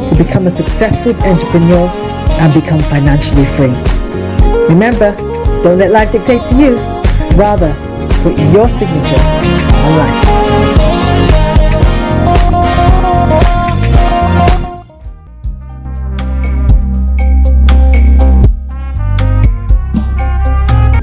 to become a successful entrepreneur and become financially free. Remember, don't let life dictate to you. Rather, put your signature on life.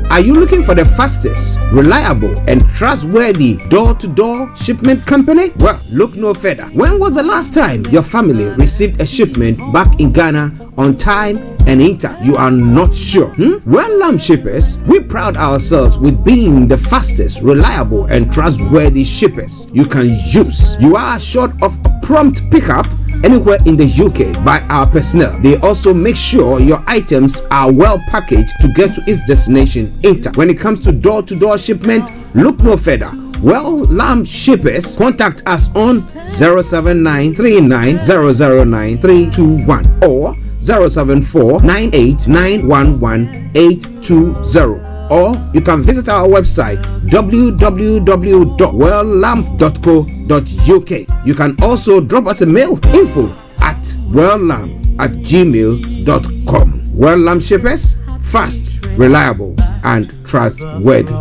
Are you looking for the fastest, reliable, and trustworthy door-to-door shipment company? Well, look no further. When was the last time your family received a shipment back in Ghana on time and in time? You are not sure? Well, Lamb Shippers, we pride ourselves with being the fastest, reliable, and trustworthy shippers you can use. You are assured of a prompt pickup anywhere in the UK by our personnel. They also make sure your items are well packaged to get to its destination in time. When it comes to door-to-door shipment, look no further. Well, Lamb Shippers, contact us on 07939009321 or 07498911820. Or you can visit our website www.welllamp.co.uk. You can also drop us a mail, info@welllamp@gmail.com. Well Lamb Shippers, fast, reliable, and trustworthy.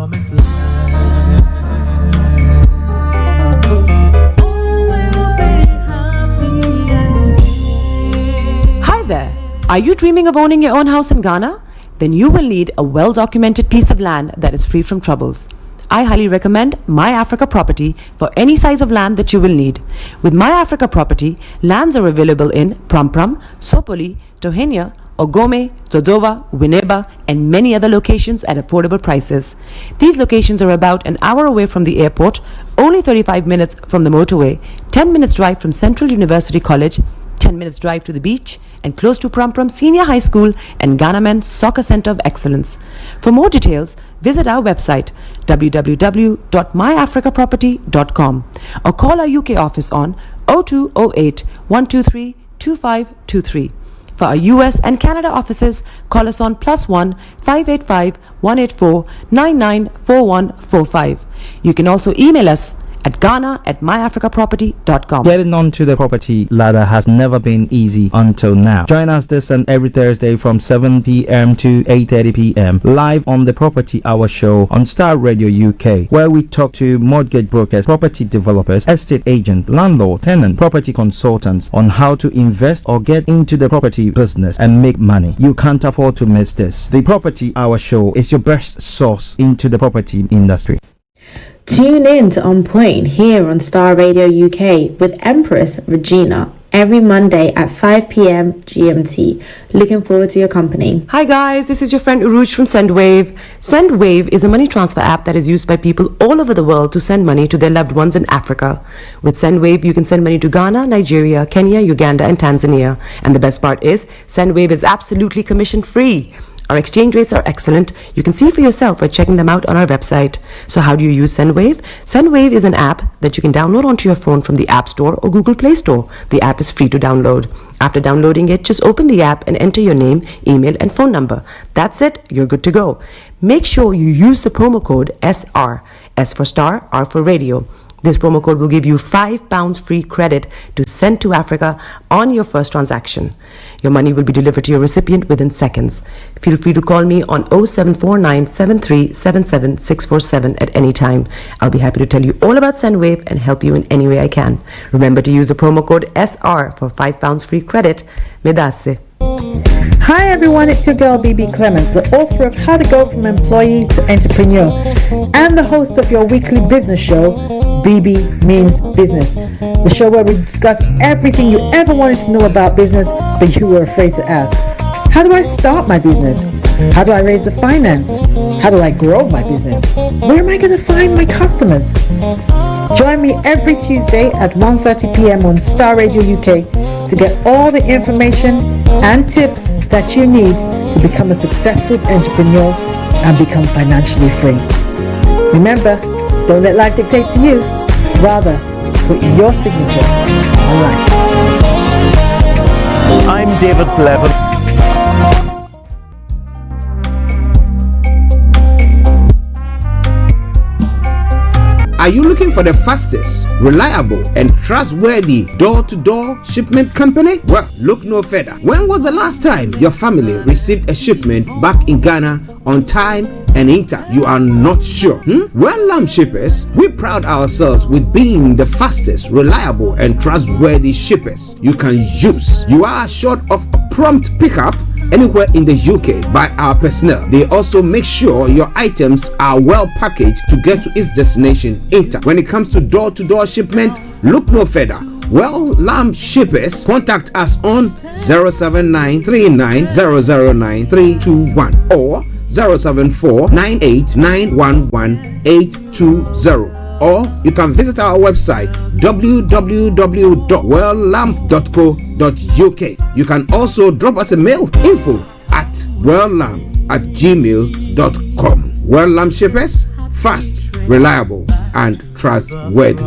Hi there. Are you dreaming of owning your own house in Ghana? Then you will need a well-documented piece of land that is free from troubles. I highly recommend My Africa Property for any size of land that you will need. With My Africa Property, lands are available in Pram, Sopoli, Tohenia, Ogome, Dodova, Winneba, and many other locations at affordable prices. These locations are about an hour away from the airport, only 35 minutes from the motorway, 10 minutes drive from Central University College, 10 minutes drive to the beach, and close to Pram Senior High School and Ghana Men's Soccer Center of Excellence. For more details, visit our website www.myafricaproperty.com or call our UK office on 0208 123 2523. For our US and Canada offices, call us on +1 585 184 994145. You can also email us at ghana@myafricaproperty.com. Getting onto the property ladder has never been easy until now. Join us this and every Thursday from 7 p.m. to 8:30 p.m. live on the Property Hour Show on Starr Radio UK, where we talk to mortgage brokers, property developers, estate agents, landlord, tenant, property consultants on how to invest or get into the property business and make money. You can't afford to miss this. The Property Hour Show is your best source into the property industry. Tune in to On Point here on Starr Radio UK with Empress Regina every Monday at 5 p.m. GMT. Looking forward to your company. Hi guys, this is your friend Uruj from SendWave. SendWave is a money transfer app that is used by people all over the world to send money to their loved ones in Africa. With SendWave, you can send money to Ghana, Nigeria, Kenya, Uganda, and Tanzania. And the best part is, SendWave is absolutely commission free. Our exchange rates are excellent. You can see for yourself by checking them out on our website. So how do you use SendWave? SendWave is an app that you can download onto your phone from the App Store or Google Play Store. The app is free to download. After downloading it, just open the app and enter your name, email, and phone number. That's it. You're good to go. Make sure you use the promo code SR. S for Star, R for Radio. This promo code will give you £5 free credit to send to Africa on your first transaction. Your money will be delivered to your recipient within seconds. Feel free to call me on 0749 7377 647 at any time. I'll be happy to tell you all about SendWave and help you in any way I can. Remember to use the promo code SR for £5 free credit. Medasse. Hi everyone, it's your girl BB Clement, the author of How to Go From Employee to Entrepreneur and the host of your weekly business show, BB Means Business, the show where we discuss everything you ever wanted to know about business but you were afraid to ask. How do I start my business? How do I raise the finance? How do I grow my business? Where am I going to find my customers? Join me every Tuesday at 1:30 p.m. on Starr Radio UK to get all the information and tips that you need to become a successful entrepreneur and become financially free. Remember, don't let life dictate to you. Rather, put your signature on life. I'm David Plevin. Are you looking for the fastest, reliable, and trustworthy door-to-door shipment company? Well, look no further. When was the last time your family received a shipment back in Ghana on time and in time? You are not sure? Well, Lamb Shippers, we pride ourselves with being the fastest, reliable, and trustworthy shippers you can use. You are assured of prompt pickup anywhere in the UK by our personnel. They also make sure your items are well packaged to get to its destination in time. When it comes to door-to-door shipment, look no further. Well, Lamb Shippers, contact us on 07939009321 or 07498911820. Or you can visit our website www.welllamp.co.uk. You can also drop us a mail, info@welllamp@gmail.com. Well Lamb Shippers, fast, reliable, and trustworthy.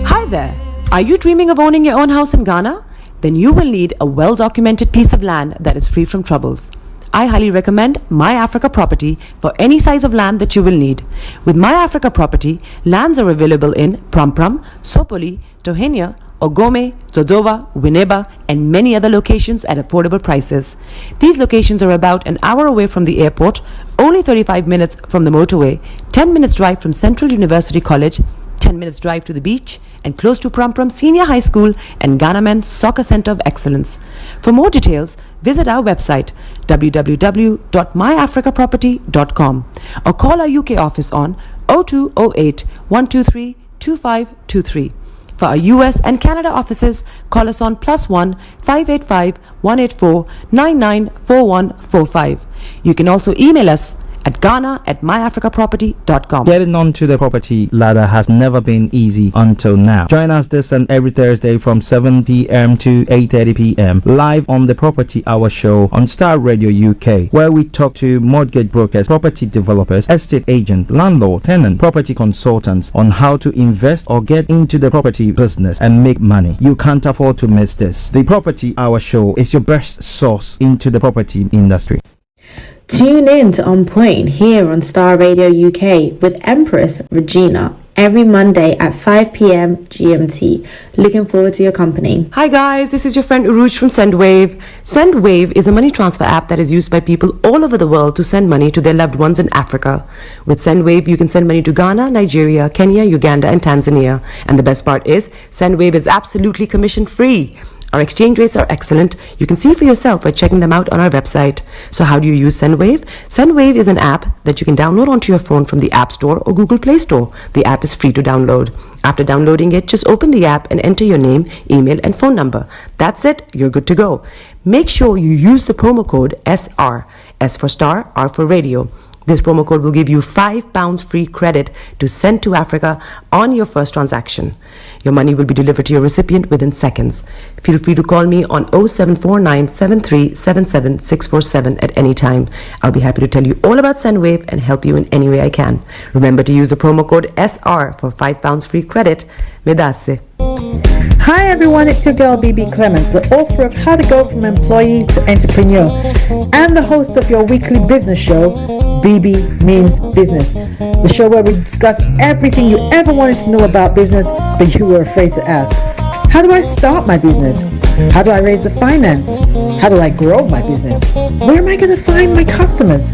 Hi there. Are you dreaming of owning your own house in Ghana? Then you will need a well-documented piece of land that is free from troubles. I highly recommend My Africa Property for any size of land that you will need. With My Africa Property, lands are available in Pram, Sopoli, Tohenia, Ogome, Dodova, Winneba, and many other locations at affordable prices. These locations are about an hour away from the airport, only 35 minutes from the motorway, 10 minutes drive from Central University College, 10 minutes drive to the beach, and close to Pram Senior High School and Ghana Men's Soccer Center of Excellence. For more details, visit our website www.myafricaproperty.com or call our UK office on 0208 123 2523. For our US and Canada offices, call us on +1 585 184 994145. You can also email us at ghana@myafricaproperty.com. Getting onto the property ladder has never been easy until now. Join us this and every Thursday from 7 p.m. to 8:30 p.m. live on the Property Hour show on Starr Radio UK, where we talk to mortgage brokers, property developers, estate agents, landlord, tenant, property consultants on how to invest or get into the property business and make money. You can't afford to miss this. The Property Hour show is your best source into the property industry. Tune in to On Point here on Starr Radio UK with Empress Regina every Monday at 5 p.m. GMT. Looking forward to your company. Hi guys, this is your friend Uruj from SendWave. SendWave is a money transfer app that is used by people all over the world to send money to their loved ones in Africa. With SendWave, you can send money to Ghana, Nigeria, Kenya, Uganda, and Tanzania. And the best part is, SendWave is absolutely commission free. Our exchange rates are excellent. You can see for yourself by checking them out on our website. So how do you use SendWave? SendWave is an app that you can download onto your phone from the App Store or Google Play Store. The app is free to download. After downloading it, just open the app and enter your name, email, and phone number. That's it. You're good to go. Make sure you use the promo code SR. S for Star, R for Radio. This promo code will give you £5 free credit to send to Africa on your first transaction. Your money will be delivered to your recipient within seconds. Feel free to call me on 0749 7377 647 at any time. I'll be happy to tell you all about SendWave and help you in any way I can. Remember to use the promo code SR for £5 free credit. Medasse. Hi everyone, it's your girl BB Clement, the author of How to Go From Employee to Entrepreneur and the host of your weekly business show, BB Means Business, the show where we discuss everything you ever wanted to know about business but you were afraid to ask. How do I start my business? How do I raise the finance? How do I grow my business? Where am I going to find my customers?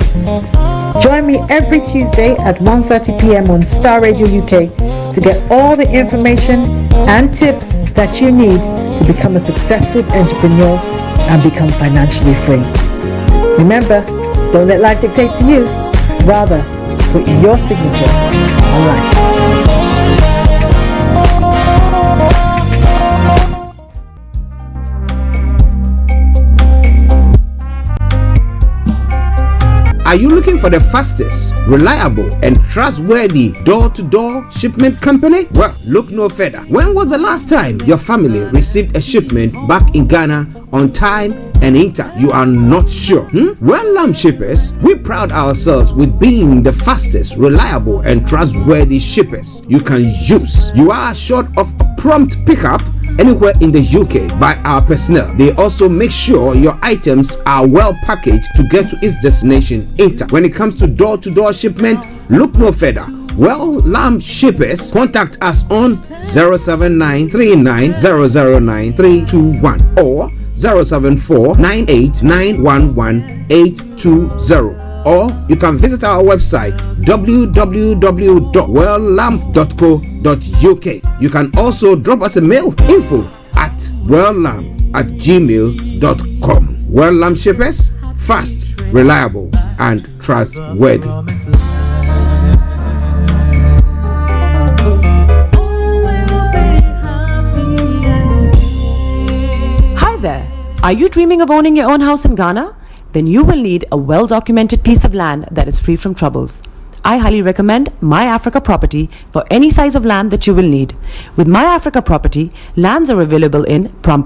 Join me every Tuesday at 1:30 p.m. on Starr Radio UK to get all the information and tips that you need to become a successful entrepreneur and become financially free. Remember, don't let life dictate to you. Rather, put your signature on life. Are you looking for the fastest, reliable, and trustworthy door-to-door shipment company? Well, look no further. When was the last time your family received a shipment back in Ghana on time and in time? You are not sure? Well, Lamb Shippers, we pride ourselves with being the fastest, reliable, and trustworthy shippers you can use. You are assured of prompt pickup anywhere in the UK by our personnel. They also make sure your items are well packaged to get to its destination in time. When it comes to door-to-door shipment, look no further. Well, Lamb Shippers, contact us on 07939009321 or 07498911820, or you can visit our website www.welllamb.co.uk. You can also drop us a mail, info@welllamb@gmail.com. Well Lamb Shippers, fast, reliable and trustworthy. There. Are you dreaming of owning your own house in Ghana? Then you will need a well-documented piece of land that is free from troubles. I highly recommend My Africa Property for any size of land that you will need. With My Africa Property, lands are available in Pram,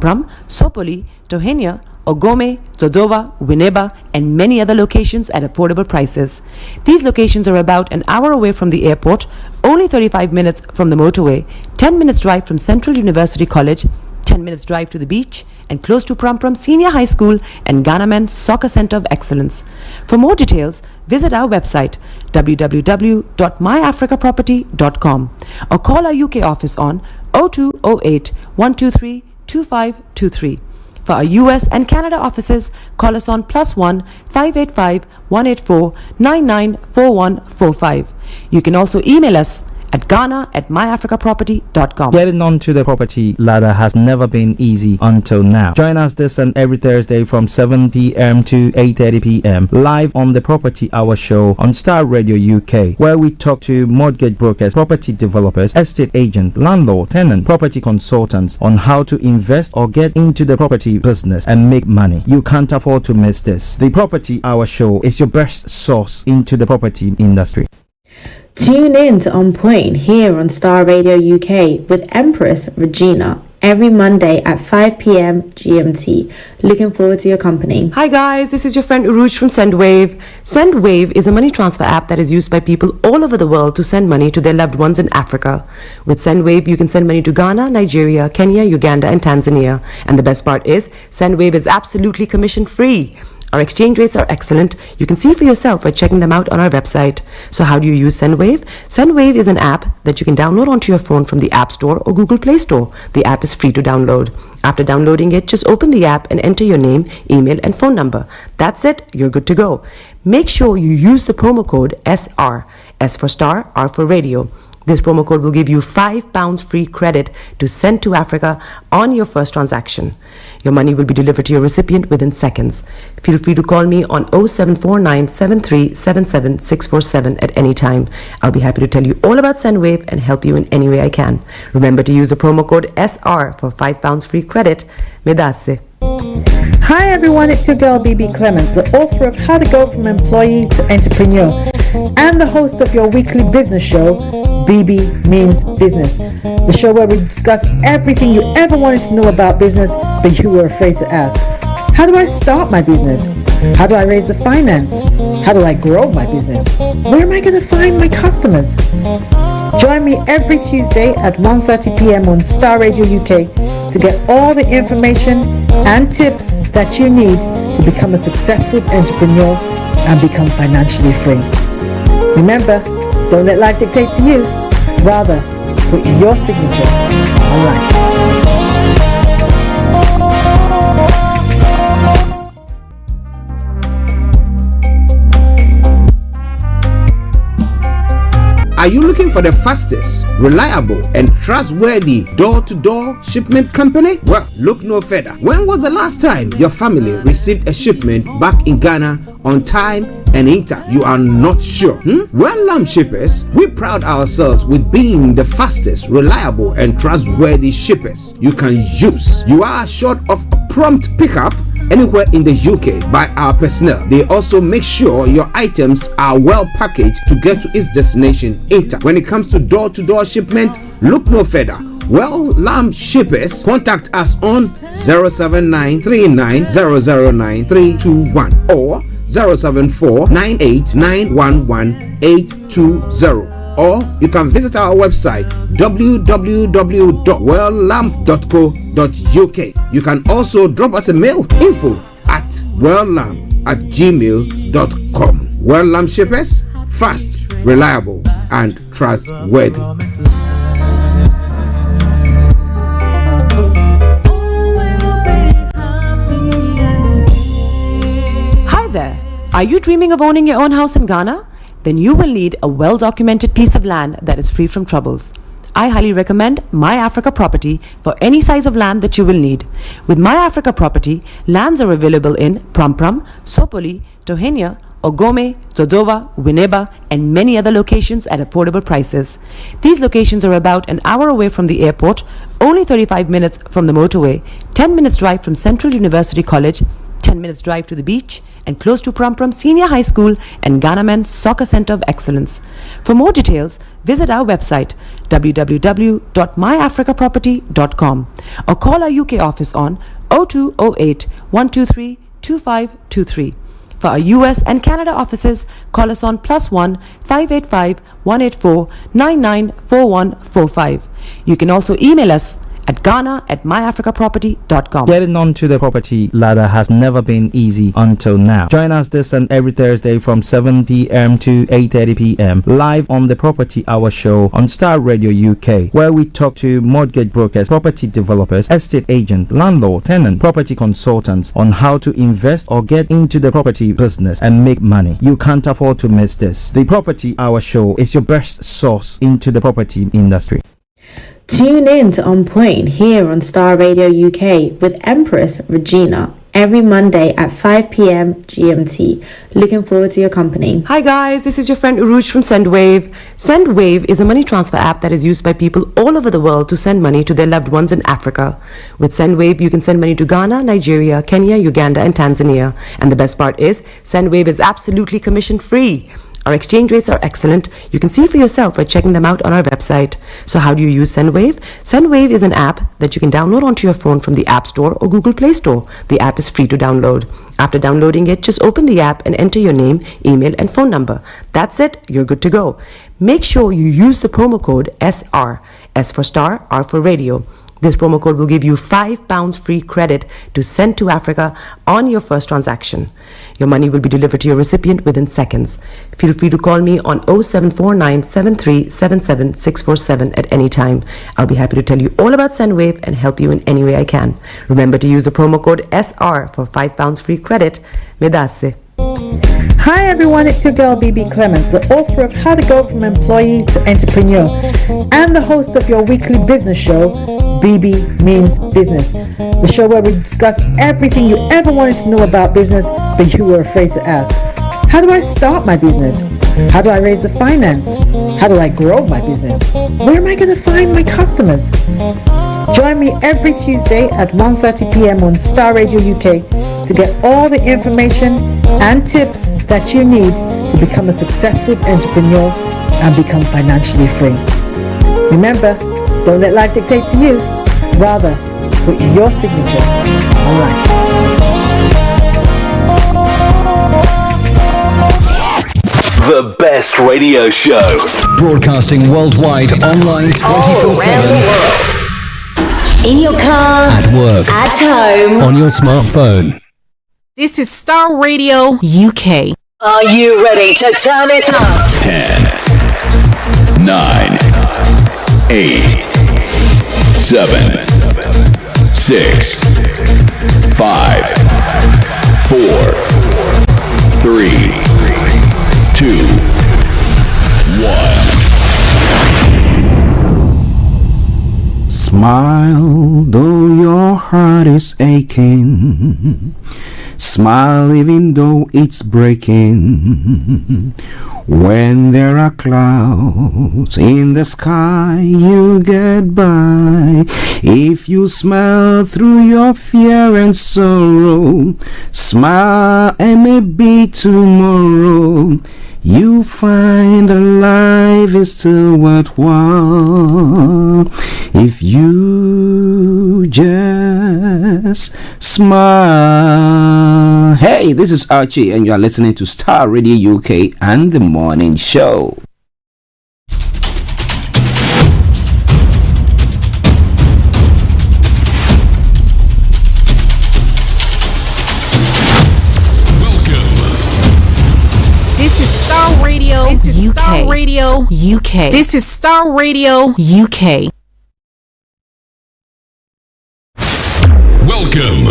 Sopoli, Tohenia, Ogome, Dodova, Winneba, and many other locations at affordable prices. These locations are about an hour away from the airport, only 35 minutes from the motorway, 10 minutes drive from Central University College, 10 minutes drive to the beach, and close to Pram Senior High School and Ghana Men's Soccer Center of Excellence. For more details, visit our website www.myafricaproperty.com or call our UK office on 0208 123 2523. For our US and Canada offices, call us on +1 585 184 994145. You can also email us at ghana@myafricaproperty.com. Getting onto the property ladder has never been easy until now. Join us this and every Thursday from 7 p.m. to 8:30 p.m. live on the Property Hour show on Starr Radio UK, where we talk to mortgage brokers, property developers, estate agents, landlord, tenant, property consultants on how to invest or get into the property business and make money. You can't afford to miss this. The Property Hour show is your best source into the property industry. Tune in to On Point here on Starr Radio UK with Empress Regina every Monday at 5 p.m. GMT. Looking forward to your company. Hi guys, this is your friend Uruj from SendWave. SendWave is a money transfer app that is used by people all over the world to send money to their loved ones in Africa. With SendWave, you can send money to Ghana, Nigeria, Kenya, Uganda, and Tanzania. And the best part is, SendWave is absolutely commission free. Our exchange rates are excellent. You can see for yourself by checking them out on our website. So how do you use SendWave? SendWave is an app that you can download onto your phone from the App Store or Google Play Store. The app is free to download. After downloading it, just open the app and enter your name, email, and phone number. That's it. You're good to go. Make sure you use the promo code SR. S for Star, R for Radio. This promo code will give you £5 free credit to send to Africa on your first transaction. Your money will be delivered to your recipient within seconds. Feel free to call me on 0749 7377 647 at any time. I'll be happy to tell you all about SendWave and help you in any way I can. Remember to use the promo code SR for £5 free credit. Medasse. Hi everyone, it's your girl BB Clement, the author of How to Go from Employee to Entrepreneur and the host of your weekly business show, BB Means Business, the show where we discuss everything you ever wanted to know about business but you were afraid to ask. How do I start my business? How do I raise the finance? How do I grow my business? Where am I going to find my customers? Join me every Tuesday at 1:30 p.m. on Starr Radio UK to get all the information and tips that you need to become a successful entrepreneur and become financially free. Remember, don't let life dictate to you. Rather, put your signature on life. Are you looking for the fastest, reliable, and trustworthy door-to-door shipment company? Well, look no further. When was the last time your family received a shipment back in Ghana on time and in time? You are not sure? Well, Lamb Shippers, we pride ourselves with being the fastest, reliable, and trustworthy shippers you can use. You are assured of prompt pickup anywhere in the UK by our personnel. They also make sure your items are well packaged to get to its destination in time. When it comes to door-to-door shipment, look no further. Well, Lamb Shippers, contact us on 07939009321 or 07498911820, or you can visit our website www.welllamp.co.uk. You can also drop us a mail, info@welllamp@gmail.com. Well Lamp Shippers, fast, reliable, and trustworthy. Hi there. Are you dreaming of owning your own house in Ghana? Then you will need a well-documented piece of land that is free from troubles. I highly recommend My Africa Property for any size of land that you will need. With My Africa Property, lands are available in Pram, Sopoli, Tohenia, Ogome, Dodova, Winneba, and many other locations at affordable prices. These locations are about an hour away from the airport, only 35 minutes from the motorway, 10 minutes drive from Central University College, 10 minutes drive to the beach, and close to Pram Senior High School and Ghana Men's Soccer Center of Excellence. For more details, visit our website www.myafricaproperty.com or call our UK office on 0208 123 2523. For our US and Canada offices, call us on +1 585 184 994145. You can also email us at ghana@myafricaproperty.com. Getting onto the property ladder has never been easy until now. Join us this and every Thursday from 7 p.m. to 8:30 p.m. live on the Property Hour Show on Starr Radio UK, where we talk to mortgage brokers, property developers, estate agents, landlord, tenant, property consultants on how to invest or get into the property business and make money. You can't afford to miss this. The Property Hour Show is your best source into the property industry. Tune in to On Point here on Starr Radio UK with Empress Regina every Monday at 5 p.m. GMT. Looking forward to your company. Hi guys, this is your friend Uruj from SendWave. SendWave is a money transfer app that is used by people all over the world to send money to their loved ones in Africa. With SendWave, you can send money to Ghana, Nigeria, Kenya, Uganda, and Tanzania. And the best part is, SendWave is absolutely commission-free. Our exchange rates are excellent. You can see for yourself by checking them out on our website. So how do you use SendWave? SendWave is an app that you can download onto your phone from the App Store or Google Play Store. The app is free to download. After downloading it, just open the app and enter your name, email, and phone number. That's it. You're good to go. Make sure you use the promo code SR. S for Star, R for Radio. This promo code will give you £5 free credit to send to Africa on your first transaction. Your money will be delivered to your recipient within seconds. Feel free to call me on 0749 7377 647 at any time. I'll be happy to tell you all about SendWave and help you in any way I can. Remember to use the promo code SR for £5 free credit. Medasse. Hi everyone, it's your girl BB Clement, the author of How to Go from Employee to Entrepreneur and the host of your weekly business show, BB Means Business, the show where we discuss everything you ever wanted to know about business but you were afraid to ask. How do I start my business? How do I raise the finance? How do I grow my business? Where am I going to find my customers? Join me every Tuesday at 1:30 p.m. on Starr Radio UK to get all the information and tips that you need to become a successful entrepreneur and become financially free. Remember, don't let life dictate to you. Rather, put your signature on life. The best radio show. Broadcasting worldwide, online 24/7. In your car, At work, at home. on your smartphone. This is Starr Radio UK. Are you ready to turn it up? 10, 9, 8, 7, 6, 5, 4, 3, 2, 1. Smile though your heart is aching. Smile even though it's breaking. When there are clouds in the sky, you get by. If you smile through your fear and sorrow, smile and maybe tomorrow you find that life is still worthwhile if you just smile. Hey, this is Archie and you are listening to Starr Radio UK and The Morning Show. Radio UK. This is Starr Radio UK. Welcome.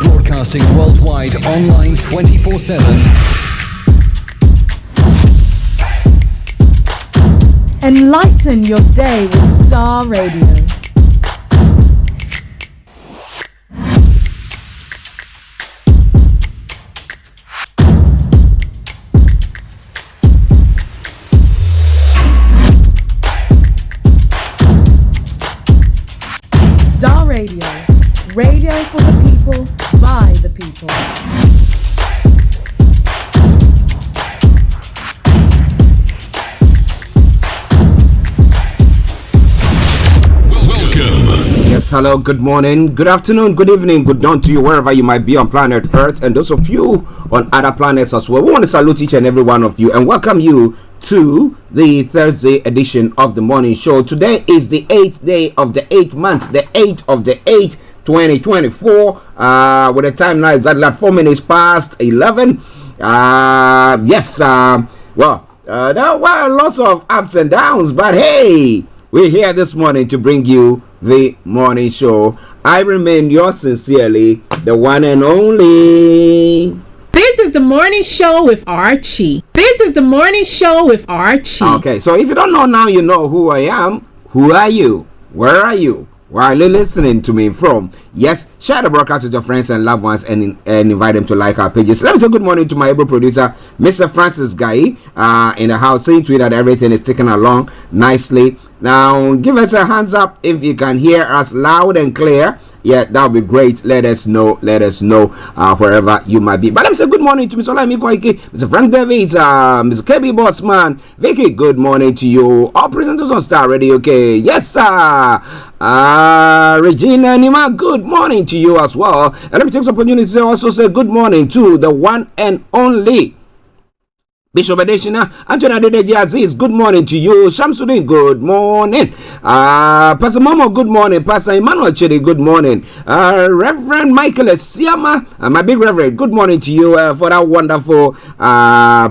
Broadcasting worldwide, online 24/7. Enlighten your day with Starr Radio. Starr Radio. Radio for the people, by the people. Yes, hello, good morning, good afternoon, good evening, good dawn to you wherever you might be on planet Earth and those of you on other planets as well. We want to salute each and every one of you and welcome you to the Thursday edition of the morning show. Today is the 8th day of the 8th month, the 8th of the 8th, 2024, with the time now exactly at 4 minutes past 11. Well, there were lots of ups and downs, but hey, we're here this morning to bring you the morning show. I remain yours sincerely, the one and only. This is the morning show with Archie. This is the morning show with Archie. Okay, so if you don't know now, you know who I am. Who are you? Where are you? Where are you listening to me from? Yes, share the broadcast with your friends and loved ones and invite them to like our pages. Let me say good morning to my able producer, Mr. Francis Guy, in the house, seeing to it that everything is ticking along nicely. Now, give us a hands up if you can hear us loud and clear. Yeah, that would be great. Let us know wherever you might be. But let me say good morning to Mr. Olami Koike, Mr. Frank Davids, Mr. KB Bossman, Vicky, good morning to you. All presenters on Starr Radio, okay? Yes, sir. Regina Nima, good morning to you as well. And let me take this opportunity to also say good morning to the one and only Bishop Adeshina, Anthony Adedeji Aziz, good morning to you. Shamsuddin, good morning. Pastor Momo, good morning. Pastor Emmanuel Chidi, good morning. Reverend Michael Esiama, my big reverend, good morning to you for that wonderful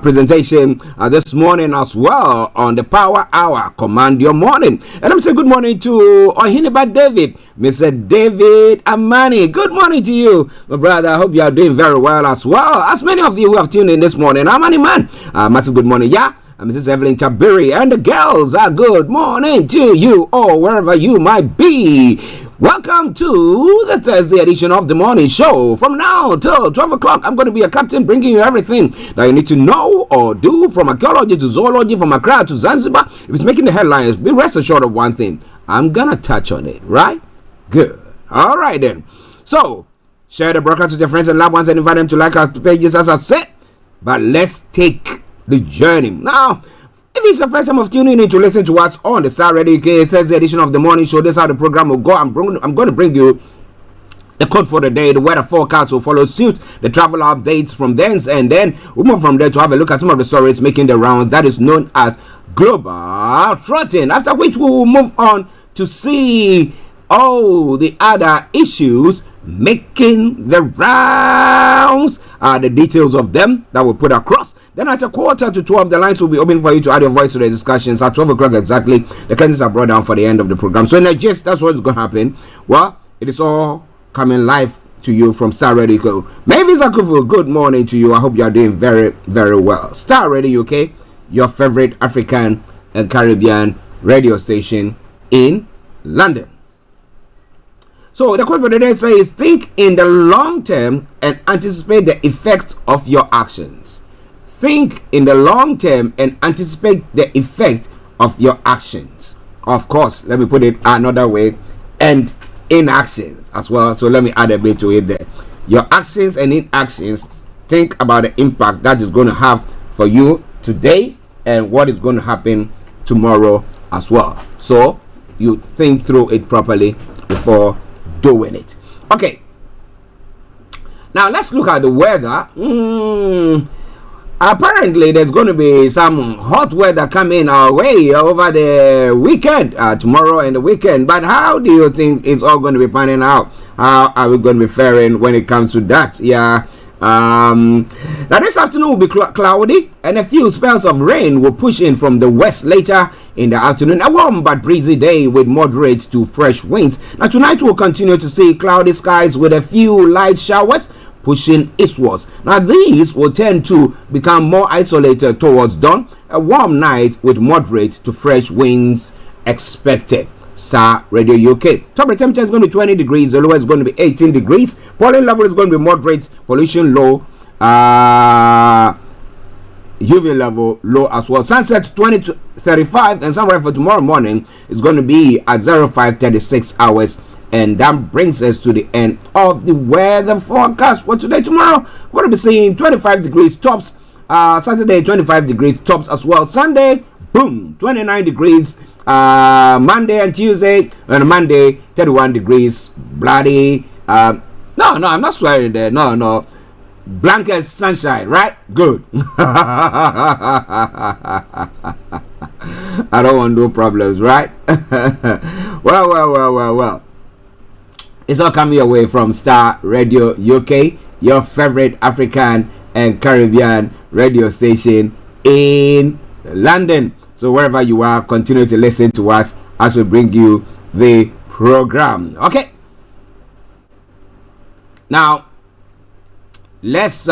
presentation this morning as well on the Power Hour. Command your morning. And let me say good morning to Ohiniba David, Mr. David Amani, good morning to you, my brother. I hope you are doing very well as well. As many of you who have tuned in this morning, Amani man. Massive good morning, yeah. Mrs. Evelyn Tabiri and the girls are good morning to you all wherever you might be. Welcome to the Thursday edition of the morning show. From now till 12 o'clock, I'm going to be a captain bringing you everything that you need to know or do, from archaeology to zoology, from Accra to Zanzibar. If it's making the headlines, be rest assured of one thing. I'm going to touch on it, right? Good. All right then. So, share the broadcast with your friends and loved ones and invite them to like our pages as I've said. But let's take the journey. Now, if it's the first time of tuning in to listen to us on the Starr Radio UK Thursday edition of the morning show, this is how the program will go. I'm going to bring you the code for the day, the weather forecast will follow suit, the travel updates from thence, and then we move from there to have a look at some of the stories making the rounds that is known as global trotting. After which we will move on to see all the other issues making the rounds, the details of them that we'll put across. Then at 11:45, the lines will be open for you to add your voice to the discussions. At 12 o'clock exactly, the curtains are brought down for the end of the program. So in the gist, that's what's going to happen. Well, it is all coming live to you from Starr Radio. Mavis Akufu, good morning to you. I hope you are doing very, very well. Starr Radio UK, your favorite African and Caribbean radio station in London. So the quote for the day says, think in the long term and anticipate the effects of your actions. Think in the long term and anticipate the effect of your actions. Of course, let me put it another way, and inactions as well. So let me add a bit to it there. Your actions and inactions, think about the impact that is going to have for you today and what is going to happen tomorrow as well. So you think through it properly before doing it. Okay, now let's look at the weather. apparently there's going to be some hot weather coming our way over the weekend, tomorrow and the weekend. But how do you think it's all going to be panning out? How are we going to be faring when it comes to that? Yeah. Now this afternoon will be cloudy, and a few spells of rain will push in from the west later in the afternoon. A warm but breezy day with moderate to fresh winds. Now tonight we'll continue to see cloudy skies with a few light showers pushing eastwards. Now these will tend to become more isolated towards dawn. A warm night with moderate to fresh winds expected. Starr Radio UK. Top temperature is going to be 20 degrees. The lowest is going to be 18 degrees. Pollen level is going to be moderate. Pollution low. UV level low as well. Sunset 20 to 35, and sunrise for tomorrow morning is going to be at 05:36 hours. And that brings us to the end of the weather forecast for today. Tomorrow we're going to be seeing 25 degrees tops. Saturday 25 degrees tops as well. Sunday, boom, 29 degrees. Monday and Tuesday, and Monday 31 degrees. Bloody no, I'm not swearing there. No, blanket sunshine, right? Good. I don't want no problems, right? Well, it's all coming your way from Starr Radio UK, your favorite African and Caribbean radio station in London. So wherever you are, continue to listen to us as we bring you the program. Okay. Now, let's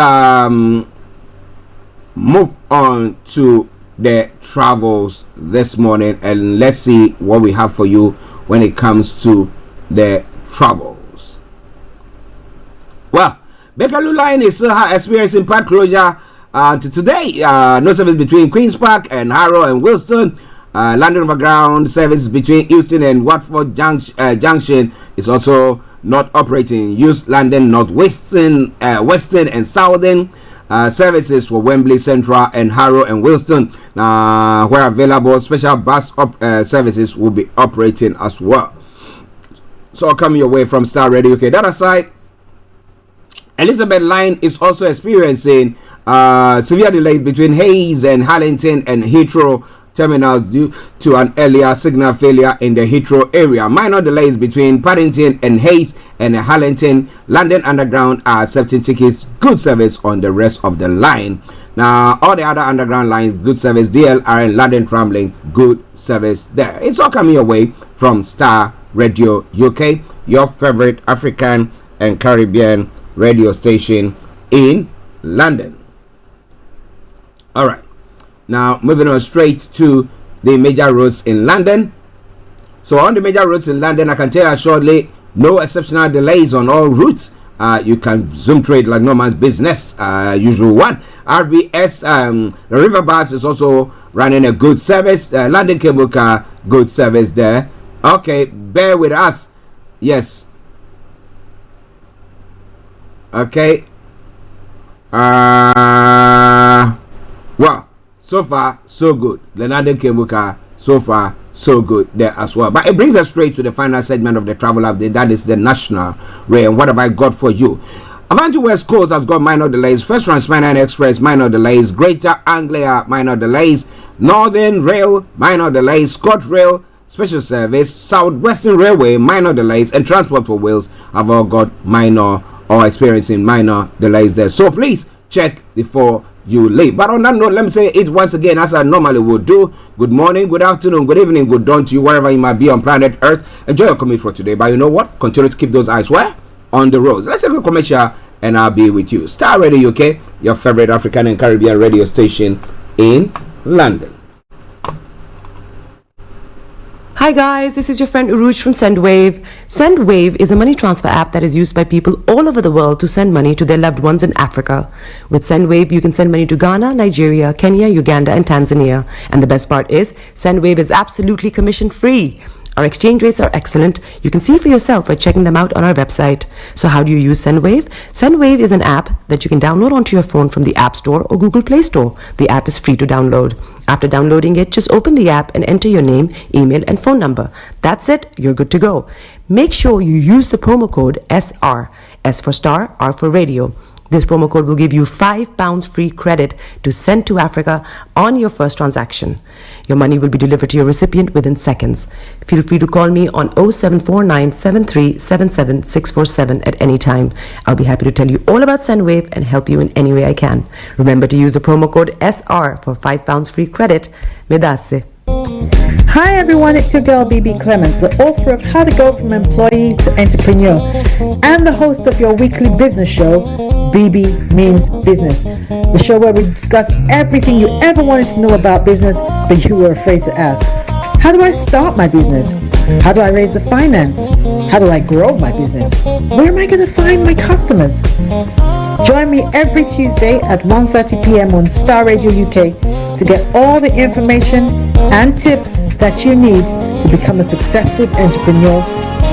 move on to the travels this morning, and let's see what we have for you when it comes to the travels. Well, Bakerloo Line is experiencing part closure today. No service between Queen's Park and Harrow and Wilston. London Overground service between Euston and Watford Junction is also not operating. Use London North Western and Southern services for Wembley Central and Harrow and Wilston. Where available, special bus services will be operating as well. So coming your way from Starr Radio UK. That aside, Elizabeth Line is also experiencing severe delays between Hayes and Harlington and Heathrow terminals due to an earlier signal failure in the Heathrow area. Minor delays between Paddington and Hayes and Harlington. London Underground are accepting tickets. Good service on the rest of the line. Now, all the other underground lines, good service. DLR and London Tramlink, good service there. It's all coming your way from Starr Radio UK, your favorite African and Caribbean radio station in London. All right, now moving on straight to the major roads in London. So on the major roads in London, I can tell you shortly, no exceptional delays on all routes. You can zoom trade like no man's business. Usual one. RBS, the River Bus is also running a good service. London Cable Car, good service there. Okay, bear with us. Yes. Okay. Well, so far so good. The London Cable Car, so far so good there as well. But it brings us straight to the final segment of the travel update. That is the National Rail. And what have I got for you? Avanti West Coast has got minor delays. First Trans-Pennine Express, minor delays. Greater Anglia, minor delays. Northern Rail, minor delays. ScotRail, special service. Southwestern Railway, minor delays. And Transport for Wales have all got minor or experiencing minor delays there. So please check before you leave. But on that note, let me say it once again, as I normally would do. Good morning, good afternoon, good evening, good dawn to you, wherever you might be on planet Earth. Enjoy your commute for today. But you know what? Continue to keep those eyes where? On the roads. Let's take a commercial and I'll be with you. Starr Radio UK, your favorite African and Caribbean radio station in London. Hi guys, this is your friend Uruj from SendWave. SendWave is a money transfer app that is used by people all over the world to send money to their loved ones in Africa. With SendWave, you can send money to Ghana, Nigeria, Kenya, Uganda, and Tanzania. And the best part is, SendWave is absolutely commission free. Our exchange rates are excellent. You can see for yourself by checking them out on our website. So how do you use SendWave? SendWave is an app that you can download onto your phone from the App Store or Google Play Store. The app is free to download. After downloading it, just open the app and enter your name, email, and phone number. That's it. You're good to go. Make sure you use the promo code SR. S for Star, R for Radio. This promo code will give you £5 free credit to send to Africa on your first transaction. Your money will be delivered to your recipient within seconds. Feel free to call me on 0749 7377 647 at any time. I'll be happy to tell you all about SendWave and help you in any way I can. Remember to use the promo code SR for £5 free credit. Medasse. Hi everyone, it's your girl BB Clement, the author of How to Go from Employee to Entrepreneur and the host of your weekly business show, BB Means Business, the show where we discuss everything you ever wanted to know about business but you were afraid to ask. How do I start my business? How do I raise the finance? How do I grow my business? Where am I going to find my customers? Join me every Tuesday at 1:30 p.m. on Starr Radio UK to get all the information and tips that you need to become a successful entrepreneur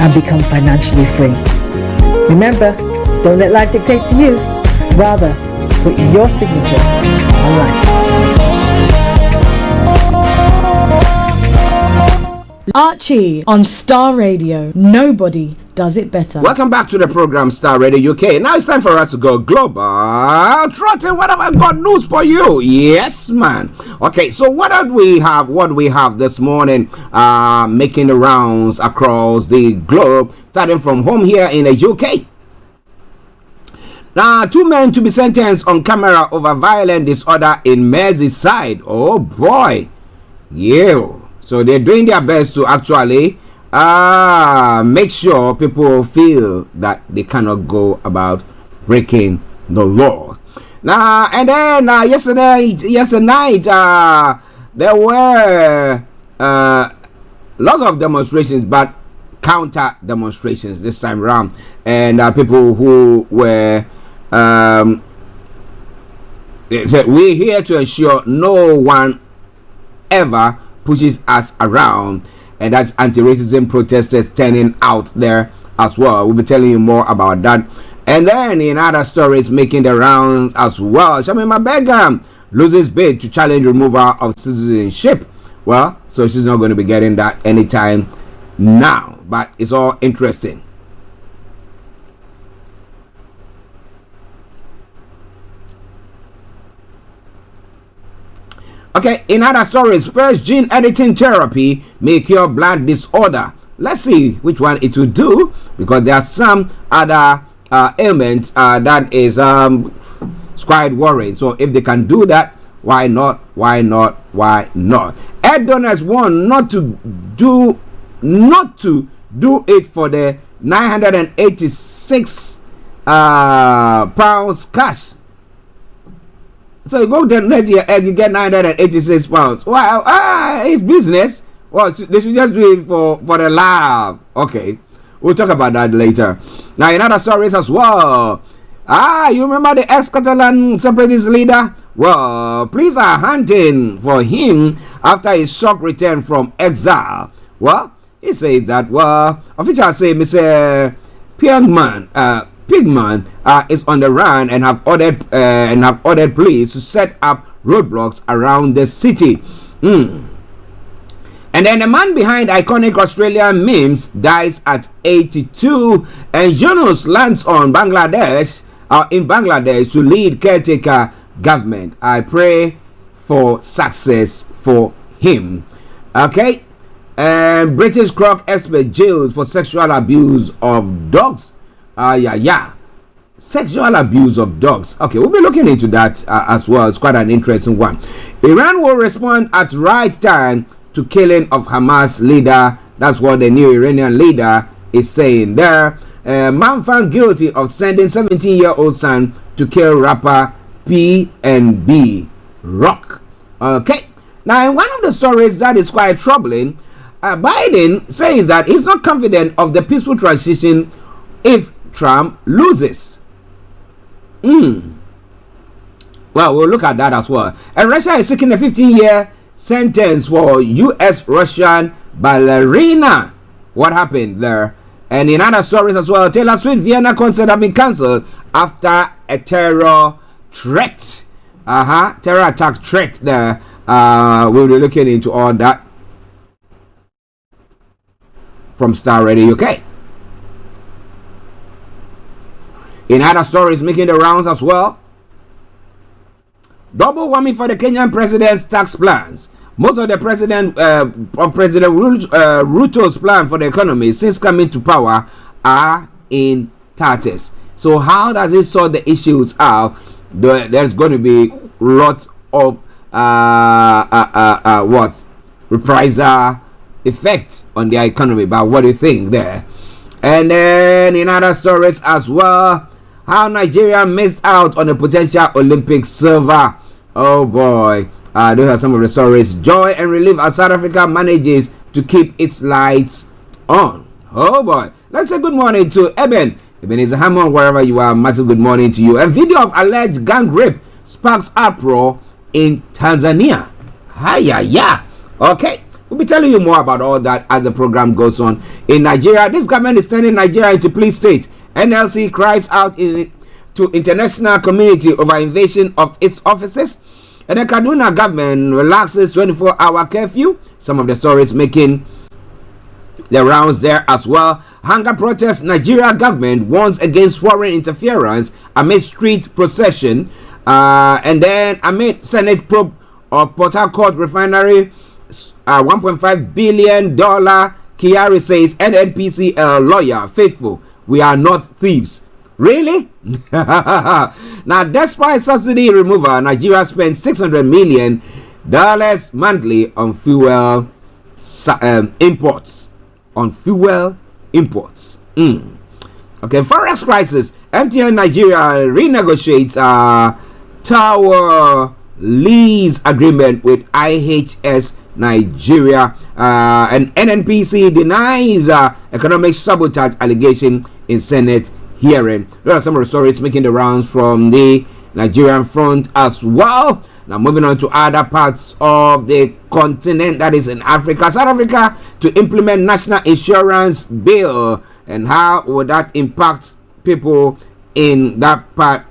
and become financially free. Remember, don't let life dictate to you. Rather, put your signature on life. Archie on Starr Radio. Nobody does it better. Welcome back to the program Starr Radio UK. Now it's time for us to go global. Trotting, what have I got news for you? Yes, man. Okay, so what do we have this morning making the rounds across the globe, starting from home here in the UK. Now, 2 men to be sentenced on camera over violent disorder in Merseyside. Oh boy. Yeah. So they're doing their best to actually make sure people feel that they cannot go about breaking the law. Now, and then yesterday night, there were lots of demonstrations, but counter demonstrations this time around, and people who were they said, we're here to ensure no one ever pushes us around, and that's anti-racism protesters turning out there as well. We'll be telling you more about that. And then in other stories making the rounds as well, Shamima Begum loses bid to challenge removal of citizenship. Well, so she's not going to be getting that anytime now, but it's all interesting. Okay, in other stories, first gene editing therapy may cure blood disorder. Let's see which one it will do, because there are some other ailments that is quite worrying. So if they can do that, why not? Why not? Why not? Ed donors warn not to do it for the 986 pounds cash. So you go donate your egg, you get 986 pounds. Wow, it's business. Well, they should just do it for the love. Okay, we'll talk about that later. Now, in other stories as well. You remember the ex-Catalan separatist leader? Well, police are hunting for him after his shock return from exile. Well, he says that, officials say Mr. Pigman is on the run and have ordered police to set up roadblocks around the city. And then the man behind iconic Australian memes dies at 82, and Yunus lands in Bangladesh to lead caretaker government. I pray for success for him. Okay, and British croc expert jailed for sexual abuse of dogs. Sexual abuse of dogs. Okay, we'll be looking into that as well. It's quite an interesting one. Iran will respond at right time to killing of Hamas leader. That's what the new Iranian leader is saying there. Man found guilty of sending 17-year-old son to kill rapper P&B Rock. Okay, now in one of the stories that is quite troubling, Biden says that he's not confident of the peaceful transition if Trump loses. Well, we'll look at that as well. And Russia is seeking a 15-year sentence for U.S. Russian ballerina. What happened there? And in other stories as well, Taylor Swift Vienna concert have been cancelled after a terror threat. Terror attack threat there. We'll be looking into all that from Starr Radio UK. In other stories making the rounds as well, double whammy for the Kenyan president's tax plans. Most of the President Ruto's plan for the economy since coming to power are in tatters. So how does it sort the issues out? There's going to be lots of reprisal effect on the economy. But what do you think there? And then in other stories as well, how Nigeria missed out on a potential Olympic silver. Oh boy. Those are some of the stories. Joy and relief as South Africa manages to keep its lights on. Oh boy. Let's say good morning to Eben. Eben is a Hammond wherever you are. Massive good morning to you. A video of alleged gang rape sparks uproar in Tanzania. Hiya. Okay. We'll be telling you more about all that as the program goes on. In Nigeria, this government is turning Nigeria into police state. NLC cries out to international community over invasion of its offices. And the Kaduna government relaxes 24-hour curfew. Some of the stories making the rounds there as well. Hunger protests. Nigeria government warns against foreign interference amid street procession. And then amid Senate probe of Port Harcourt refinery, $1.5 billion. Kyari says NNPC lawyer faithful. We are not thieves. Really? Now, despite subsidy removal, Nigeria spends $600 million monthly on fuel imports. Okay, forex crisis. MTN Nigeria renegotiates tower lease agreement with IHS Nigeria. And NNPC denies economic sabotage allegation in Senate hearing. There are some of the stories making the rounds from the Nigerian front as well. Now moving on to other parts of the continent, that is in Africa. South Africa to implement national insurance bill, and how would that impact people in that part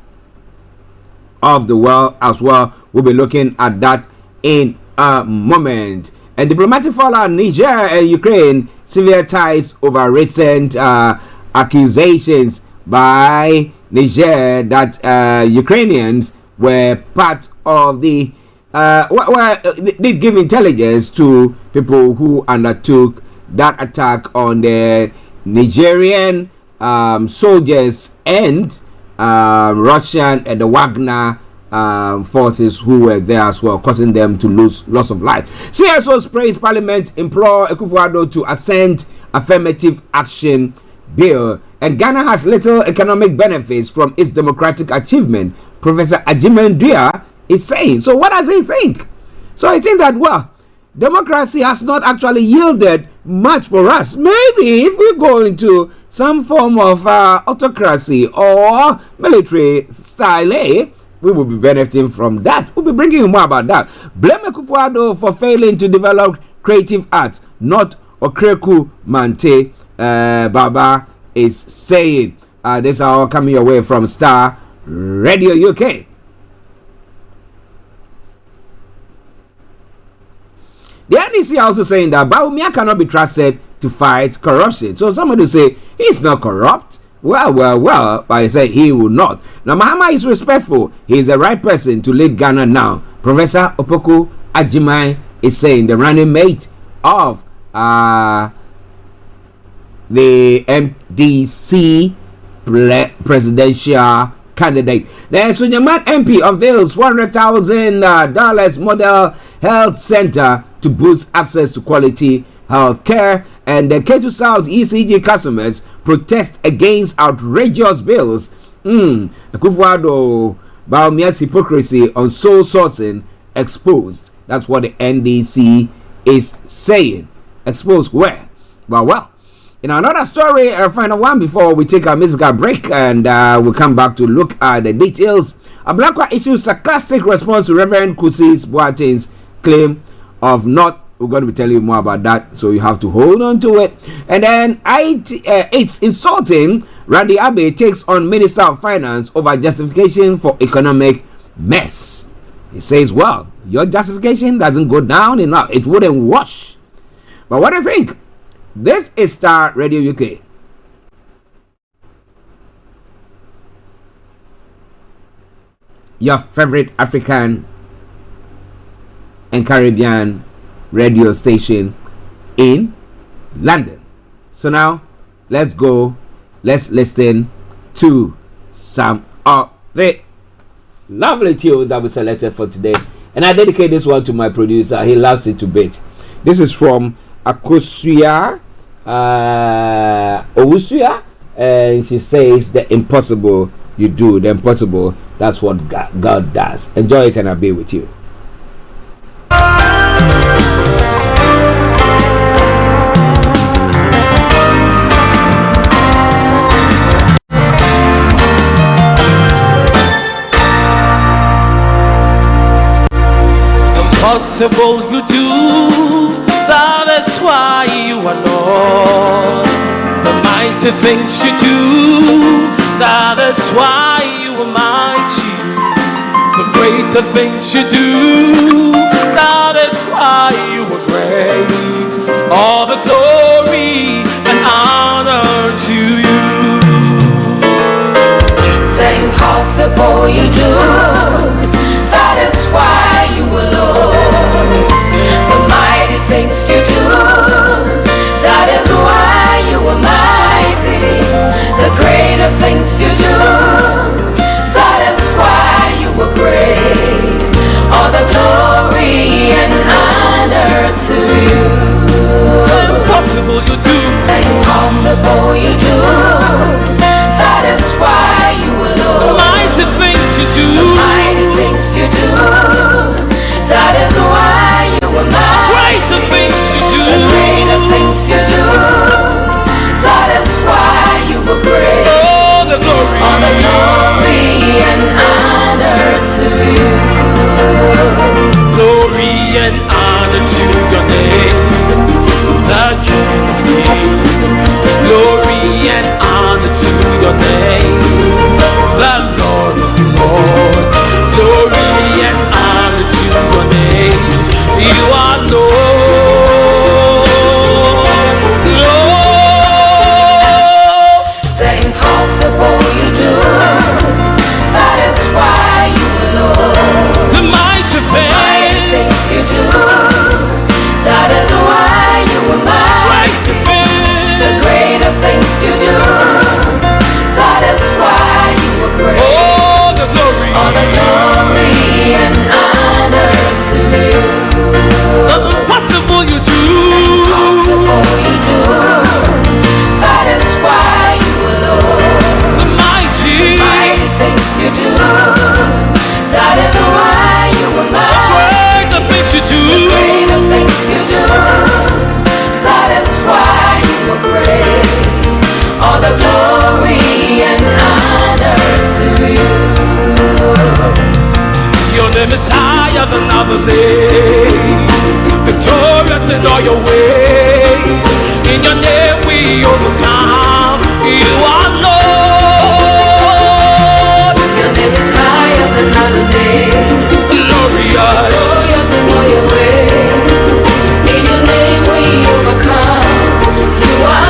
of the world as well. We'll be looking at that in a moment. And diplomatic fallout, Niger and Ukraine severe ties over recent accusations by Niger that Ukrainians were part of the did give intelligence to people who undertook that attack on the Nigerian soldiers and Russian and the Wagner forces who were there as well, causing them to lose loss of life. CSO's praise Parliament implore Akufo-Addo to assent affirmative action bill. And Ghana has little economic benefits from its democratic achievement, Professor Ajimendua is saying. So what does he think? So I think that, well, democracy has not actually yielded much for us. Maybe if we go into some form of autocracy or military style, we will be benefiting from that. We'll be bringing you more about that. Blame Akufo-Addo for failing to develop creative arts, not Okreku Mante, Baba is saying. This is all coming your way from Starr Radio UK. The NDC are also saying that Bawumia cannot be trusted to fight corruption. So somebody say he's not corrupt. Well, but I say he will not. Now Mahama is respectful. He is the right person to lead Ghana now. Professor Opoku Ajimai is saying, the running mate of the MDC presidential candidate. Then Sunyaman MP unveils $400,000 model health center to boost access to quality health care. And the Ketu South ECG customers protest against outrageous bills. Akufo-Addo Bawumia's hypocrisy on sole sourcing exposed. That's what the NDC is saying. Exposed where? Well. In another story, a final one before we take our musical break, and we'll come back to look at the details. A Blackwa issues sarcastic response to Reverend Kusi's Boateng's claim of not. We're going to be telling you more about that, so you have to hold on to it. And then it's insulting. Randy Abe takes on Minister of Finance over justification for economic mess. He says, well, your justification doesn't go down enough. It wouldn't wash. But what do you think? This is Starr Radio UK. your favorite African and Caribbean radio station in London. So now let's listen to some of the lovely tunes that we selected for today, and I dedicate this one to my producer. He loves it to bits. This is from Akosua Owusuya, and she says, the impossible you do, the impossible, that's what God does. Enjoy it, and I'll be with you. Impossible you do, that is why you are Lord. The mighty things you do, that is why you are mighty. The greater things you do, that is why you are great. All the glory and honor to you. The impossible you do, that is why you are Lord. The mighty things you do, that is why you are mighty. The greater things you do, that is why you are great. All the glory and honor to you. The impossible you do, the impossible you do, that is why you are Lord. The mighty things you do, the mighty things you do, that is why you are mighty. Greater things you do, the greater things you do, that is why you are great. All the glory and honor to you. Glory and honor to your name, the King of Kings. Glory and honor to your name, the Lord of Lords. Glory and honor to your name. You are Lord. Lord. The impossible you do, that is why you are Lord. The mighty things you do, that is why you are mighty. The greater things you do, that is why you are great. All the glory and honor to you. The impossible you do, the impossible you do, that is why you are Lord. The mighty things you do, that is why you are mighty. The greater things you do, the greater things you do, that is why you are great. All the glory and honor to you. Your name is higher than other names, victorious in all your ways. In your name we overcome. You are Lord. Your name is higher than other names, glorious, victorious in all your ways. In your name we overcome. You are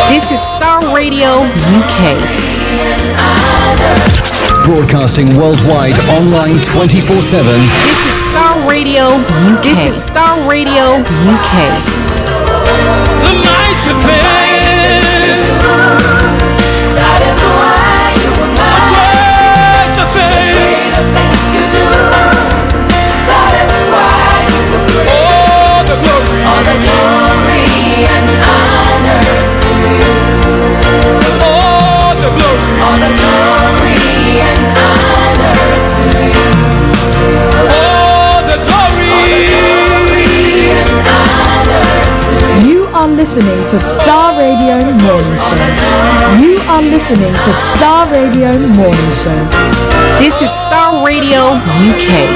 This is Starr Radio UK. Broadcasting worldwide online 24/7. This is Starr Radio UK. This is Starr Radio UK. The mighty thing, that is why you are mighty. The greater things you do, that is why you are great. All the glory and honor to you. All the glory listening to Star Radio Morning Show. You are listening to Star Radio Morning Show. This is Star Radio UK.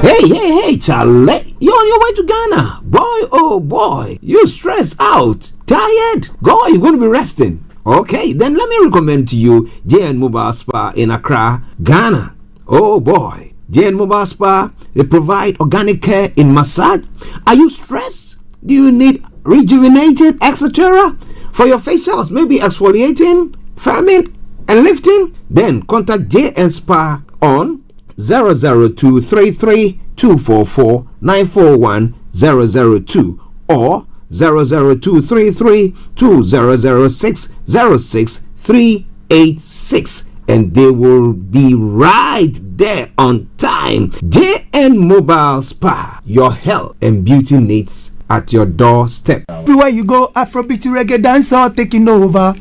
Hey, Charlie, you're on your way to Ghana. Boy, oh boy, you stressed out, tired. Go, you're going to be resting. Okay, then let me recommend to you JN Mobile Spa in Accra, Ghana. Oh boy, JN Mobile Spa, they provide organic care in massage. Are you stressed? Do you need rejuvenated, etc.? For your facials, maybe exfoliating, firming, and lifting? Then contact JN Spa on 00233244941 002 or 00233200606 and they will be right there on time. JN Mobile Spa, your health and beauty needs at your doorstep. Everywhere you go, Afrobeat reggae dancer taking over.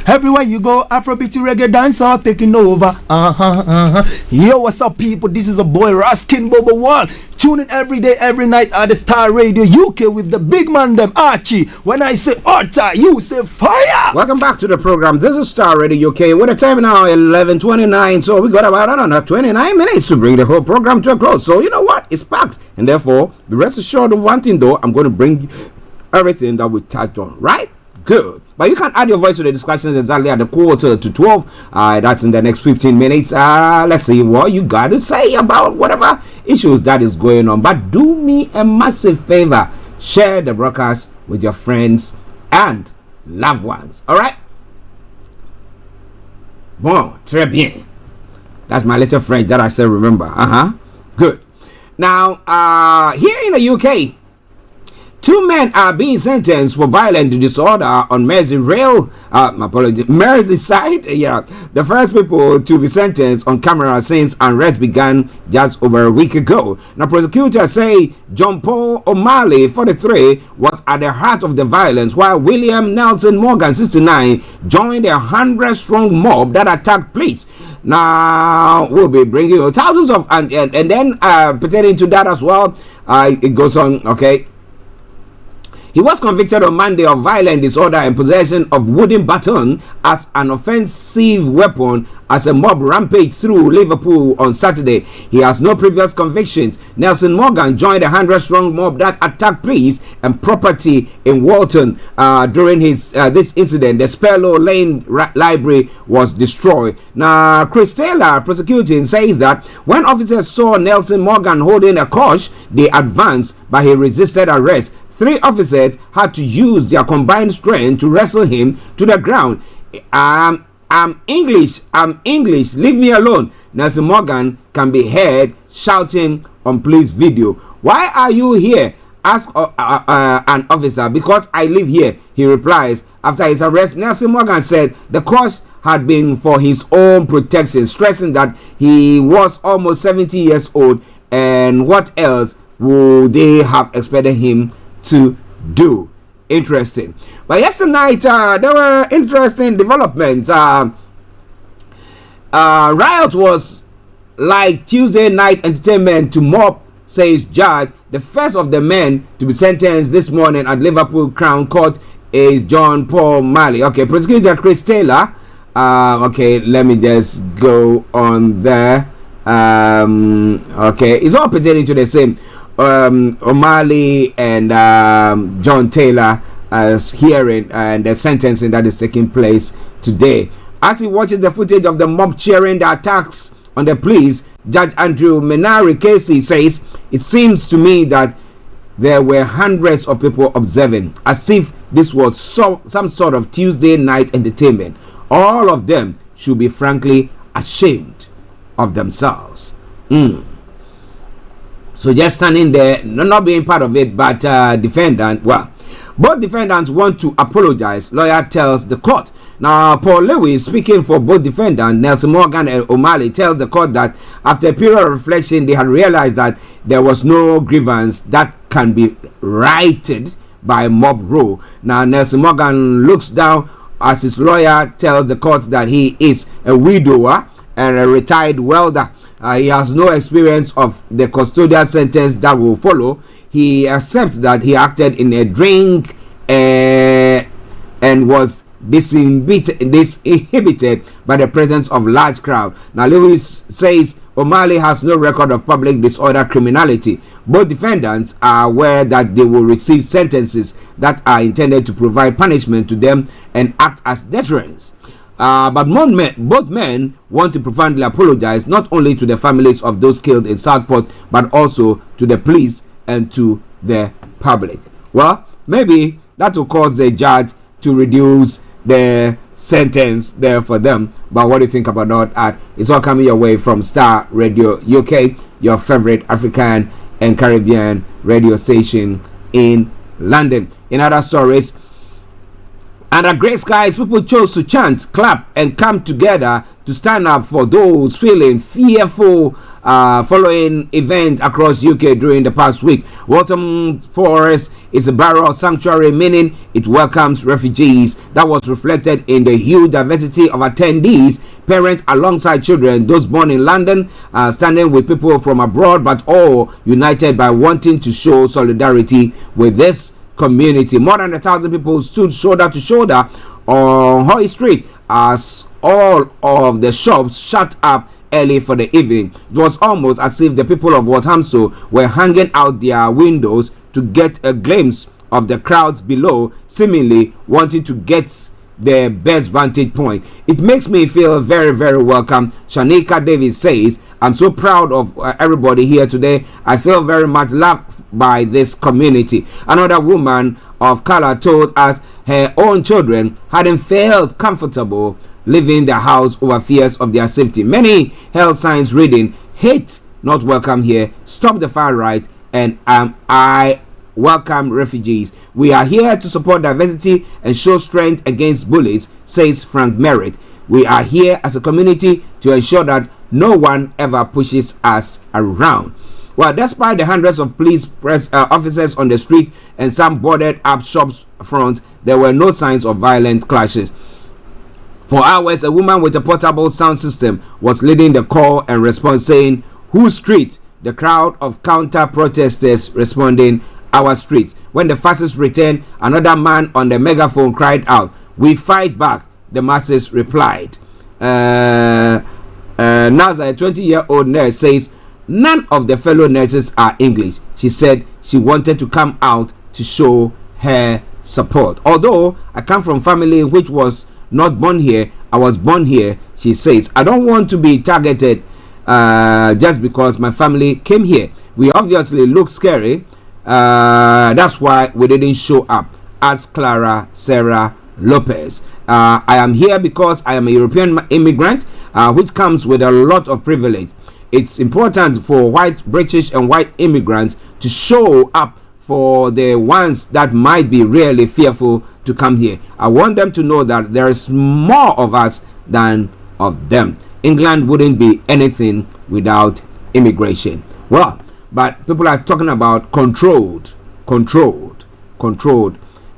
Everywhere you go, Afrobeat reggae dancer taking over. Yo, what's up, people? This is a boy Raskin Bobo One. Tune in every day, every night at the Star Radio UK with the big man them Archie. When I say Orta, you say fire. Welcome back to the program. This is Star Radio UK. With the time now 11:29, so we got about another 29 minutes to bring the whole program to a close. So you know what? It's packed, and therefore be rest assured of one thing though. I'm going to bring everything that we touched on. Right? Good. But you can add your voice to the discussions exactly at the 11:45. That's in the next 15 minutes. Let's see what you got to say about whatever issues that is going on. But do me a massive favor. Share the broadcast with your friends and loved ones. Alright? Bon, très bien. That's my little French that I said remember. Good. Now, here in the UK, 2 men are being sentenced for violent disorder on Merseyside. Yeah, the first people to be sentenced on camera since unrest began just over a week ago. Now, prosecutors say John Paul O'Malley, 43, was at the heart of the violence, while William Nelson Morgan, 69, joined a 100-strong mob that attacked police. Now, we'll be bringing you thousands of, and then pertaining to that as well, it goes on, okay. He was convicted on Monday of violent disorder and possession of wooden baton as an offensive weapon as a mob rampaged through Liverpool on Saturday. He has no previous convictions. Nelson Morgan joined a 100-strong mob that attacked police and property in Walton during his this incident. The Spellow Lane Library was destroyed. Now, Chris Taylor, prosecuting, says that when officers saw Nelson Morgan holding a torch, they advanced, but he resisted arrest. 3 officers had to use their combined strength to wrestle him to the ground. I'm English, leave me alone. Nelson Morgan can be heard shouting on police video. Why are you here? Asked an officer. Because I live here, he replies. After his arrest, Nelson Morgan said the cause had been for his own protection, stressing that he was almost 70 years old and what else would they have expected him to do? Interesting. But yesterday night there were interesting developments. Riot was like Tuesday night entertainment to mob, says judge. The first of the men to be sentenced this morning at Liverpool Crown Court is John Paul O'Malley. Okay, prosecutor Chris Taylor. Okay, let me just go on there. Okay, it's all pertaining to the same. O'Malley and John Taylor as hearing and the sentencing that is taking place today. As he watches the footage of the mob cheering the attacks on the police, Judge Andrew Menari Casey says, it seems to me that there were hundreds of people observing, as if this was some sort of Tuesday night entertainment. All of them should be frankly ashamed of themselves. So just standing there, not being part of it, but defendant, well, both defendants want to apologize, lawyer tells the court. Now, Paul Lewis, speaking for both defendants, Nelson Morgan and O'Malley, tells the court that after a period of reflection, they had realized that there was no grievance that can be righted by mob rule. Now, Nelson Morgan looks down as his lawyer tells the court that he is a widower and a retired welder. he has no experience of the custodial sentence that will follow. He accepts that he acted in a drink and was disinhibited by the presence of large crowd. Now Lewis says O'Malley has no record of public disorder criminality. Both defendants are aware that they will receive sentences that are intended to provide punishment to them and act as deterrents. But both men want to profoundly apologize not only to the families of those killed in Southport, but also to the police and to the public. Well, maybe that will cause the judge to reduce the sentence there for them. But what do you think about all that? It's all coming your way from Starr Radio UK, your favorite African and Caribbean radio station in London. In other stories, under grey skies, people chose to chant, clap, and come together to stand up for those feeling fearful following events across UK during the past week. Waltham Forest is a borough sanctuary, meaning it welcomes refugees. That was reflected in the huge diversity of attendees, parents alongside children, those born in London, standing with people from abroad, but all united by wanting to show solidarity with this community. More than 1,000 people stood shoulder to shoulder on High Street as all of the shops shut up early for the evening. It was almost as if the people of Walthamstow were hanging out their windows to get a glimpse of the crowds below, seemingly wanting to get the best vantage point. It makes me feel very, very welcome. Shanika Davis says, I'm so proud of everybody here today. I feel very much loved by this community. Another woman of color told us her own children hadn't felt comfortable leaving the house over fears of their safety. Many held signs reading, hate not welcome here, stop the far right, and I welcome refugees. We are here to support diversity and show strength against bullies, says Frank Merritt. We are here as a community to ensure that no one ever pushes us around. Well, despite the hundreds of police officers on the street and some boarded up shops front, there were no signs of violent clashes. For hours, a woman with a portable sound system was leading the call and response, saying, "Whose street?" The crowd of counter-protesters responding, "Our street." When the fascists returned, another man on the megaphone cried out, "We fight back." The masses replied. Naza, a 20-year-old nurse, says, none of the fellow nurses are English. She said she wanted to come out to show her support. Although I come from family which was not born here, I was born here, she says. I don't want to be targeted just because my family came here. We obviously look scary. That's why we didn't show up, adds Clara Sarah Lopez. I am here because I am a European immigrant, which comes with a lot of privilege. It's important for white British and white immigrants to show up for the ones that might be really fearful to come here. I want them to know that there is more of us than of them. England wouldn't be anything without immigration. Well, but people are talking about controlled.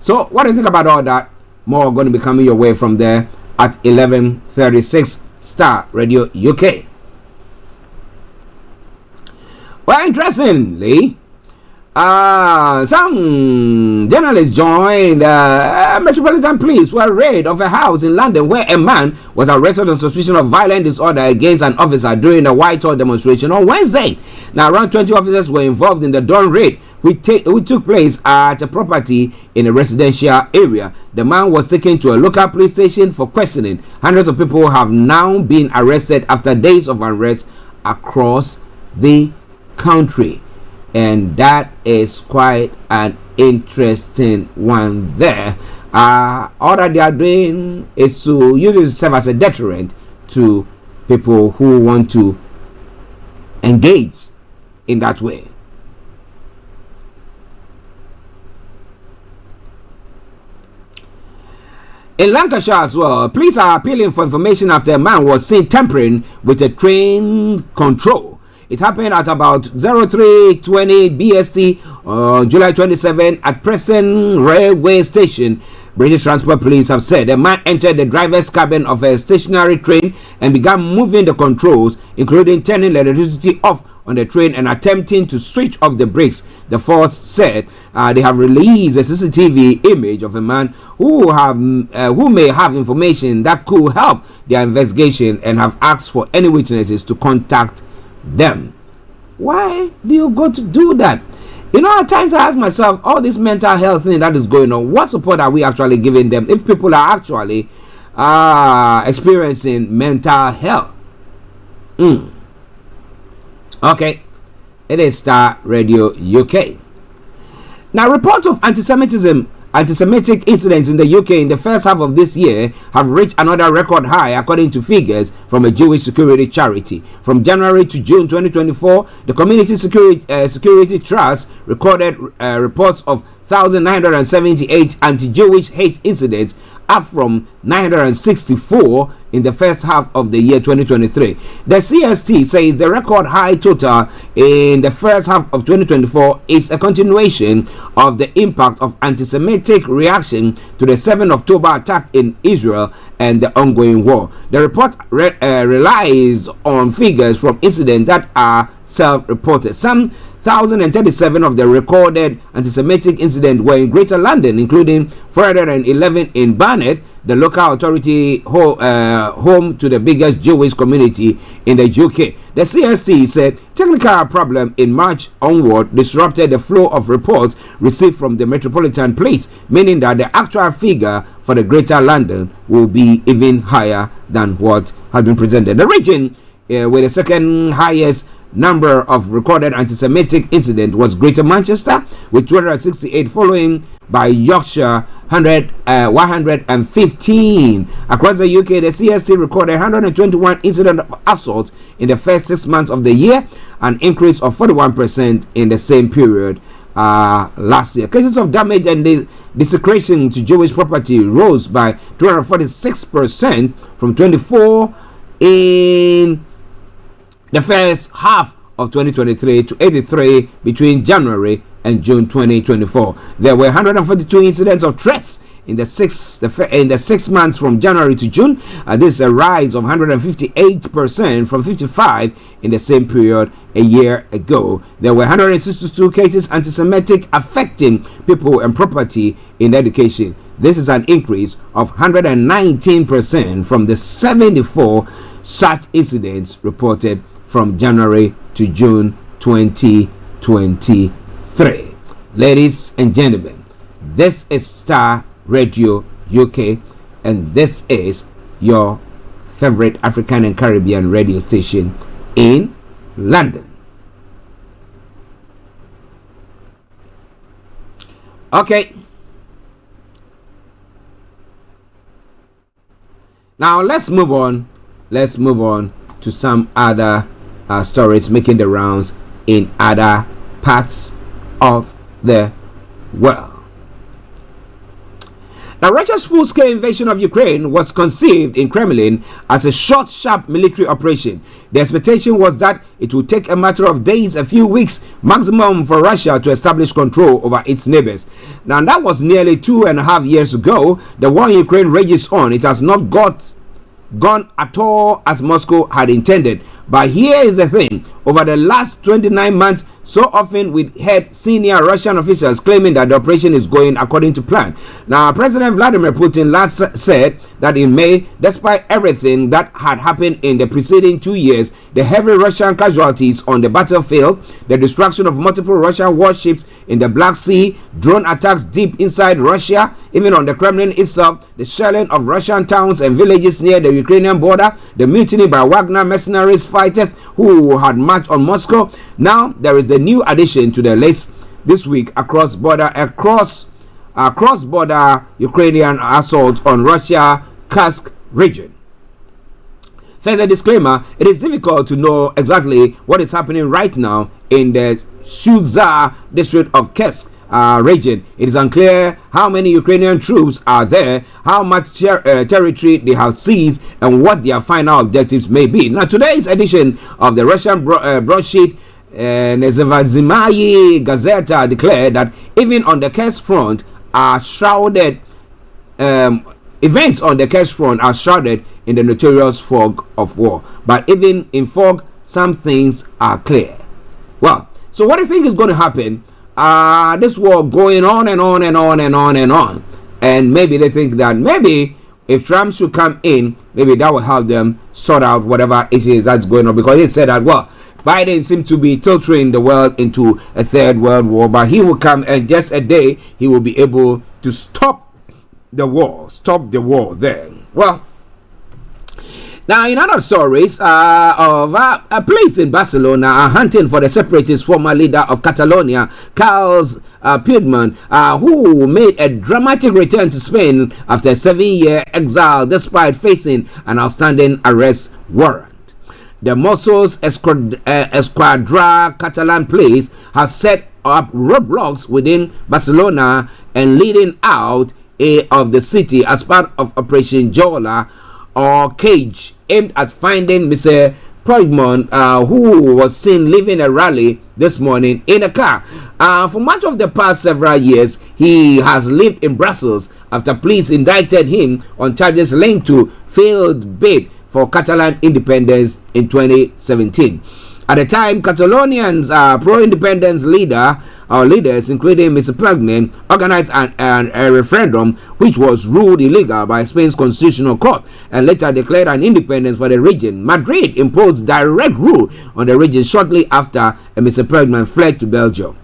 So what do you think about all that? More going to be coming your way from there at 11:36. Starr Radio UK. Well, interestingly, some journalists joined Metropolitan Police were raid of a house in London where a man was arrested on suspicion of violent disorder against an officer during a Whitehall demonstration on Wednesday. Now, around 20 officers were involved in the dawn raid, which took place at a property in a residential area. The man was taken to a local police station for questioning. Hundreds of people have now been arrested after days of unrest across the country, and that is quite an interesting one there. All that they are doing is to use it to serve as a deterrent to people who want to engage in that way. In Lancashire as well, police are appealing for information after a man was seen tampering with a train control. It happened at about 03:20 BST on July 27 at Preston Railway Station. British Transport Police have said the man entered the driver's cabin of a stationary train and began moving the controls, including turning the electricity off on the train and attempting to switch off the brakes. The force said they have released a CCTV image of a man who may have information that could help their investigation and have asked for any witnesses to contact them. Why do you go to do that? You know, at times I ask myself, all this mental health thing that is going on, what support are we actually giving them if people are actually experiencing mental health? Okay, it is Star Radio UK. Now, reports of anti-Semitic incidents in the UK in the first half of this year have reached another record high, according to figures from a Jewish security charity. From January to June 2024, the Community Security Trust recorded reports of 1,978 anti-Jewish hate incidents, up from 964 in the first half of the year 2023. The CST says the record high total in the first half of 2024 is a continuation of the impact of anti-Semitic reaction to the 7 October attack in Israel and the ongoing war. The report relies on figures from incidents that are self-reported. Some 1,037 of the recorded anti-Semitic incidents were in Greater London, including 411 in Barnet, the local authority home to the biggest Jewish community in the UK. The CST said technical problem in March onward disrupted the flow of reports received from the Metropolitan Police, meaning that the actual figure for the Greater London will be even higher than what has been presented. The region with the second highest number of recorded anti-Semitic incidents was Greater Manchester with 268, following by Yorkshire 115. Across the UK, the CST recorded 121 incidents of assault in the first 6 months of the year, an increase of 41% in the same period last year. Cases of damage and desecration to Jewish property rose by 246% from 24 in the first half of 2023 to 83 between January and June 2024. There were 142 incidents of threats in the 6 months from January to June. This is a rise of 158% from 55 in the same period a year ago. There were 162 cases anti-Semitic affecting people and property in education. This is an increase of 119% from the 74 such incidents reported from January to June 2023. Ladies and gentlemen, this is Star Radio UK, and this is your favorite African and Caribbean radio station in London. Okay. Now let's move on. Let's move on to some other stories making the rounds in other parts of the world. Now, Russia's full-scale invasion of Ukraine was conceived in Kremlin as a short, sharp military operation. The expectation was that it would take a matter of days, a few weeks maximum, for Russia to establish control over its neighbors. Now, that was nearly 2.5 years ago. The war in Ukraine rages on. It has not gone at all as Moscow had intended. But here is the thing: over the last 29 months, so often we heard senior Russian officials claiming that the operation is going according to plan. Now, President Vladimir Putin last said that in May, despite everything that had happened in the preceding 2 years, the heavy Russian casualties on the battlefield, the destruction of multiple Russian warships in the Black Sea, drone attacks deep inside Russia, even on the Kremlin itself, the shelling of Russian towns and villages near the Ukrainian border, the mutiny by Wagner mercenaries fighters who had marched on Moscow. Now there is a new addition to the list this week: cross-border Ukrainian assault on Russia Kursk region. Further disclaimer: it is difficult to know exactly what is happening right now in the Shuzha district of Kursk region. It is unclear how many Ukrainian troops are there, how much territory they have seized, and what their final objectives may be. Now, today's edition of the Russian broadsheet Nezavimayi Gazeta declared that even on the Kursk front are shrouded events on the cash front are shrouded in the notorious fog of war. But even in fog, some things are clear. Well, so what do you think is going to happen? This war going on and on and on and on and on. And maybe they think that maybe if Trump should come in, maybe that will help them sort out whatever issues that's going on. Because he said that, well, Biden seemed to be tilting the world into a third world war, but he will come and just a day he will be able to stop the war there. Well, now in other stories of a police in Barcelona are hunting for the separatist former leader of Catalonia, Carles Puigdemont, who made a dramatic return to Spain after a 7-year exile despite facing an outstanding arrest warrant. The Mossos Esquadra Catalan police has set up roadblocks within Barcelona and leading out of the city as part of Operation Jola or Cage, aimed at finding Mr. Puigdemont, who was seen leaving a rally this morning in a car. For much of the past several years, he has lived in Brussels after police indicted him on charges linked to failed bid for Catalan independence in 2017. At the time, Catalonians pro-independence leaders, including Mr. Puigdemont, organized a referendum which was ruled illegal by Spain's constitutional court and later declared an independence for the region. Madrid imposed direct rule on the region shortly after Mr. Puigdemont fled to Belgium.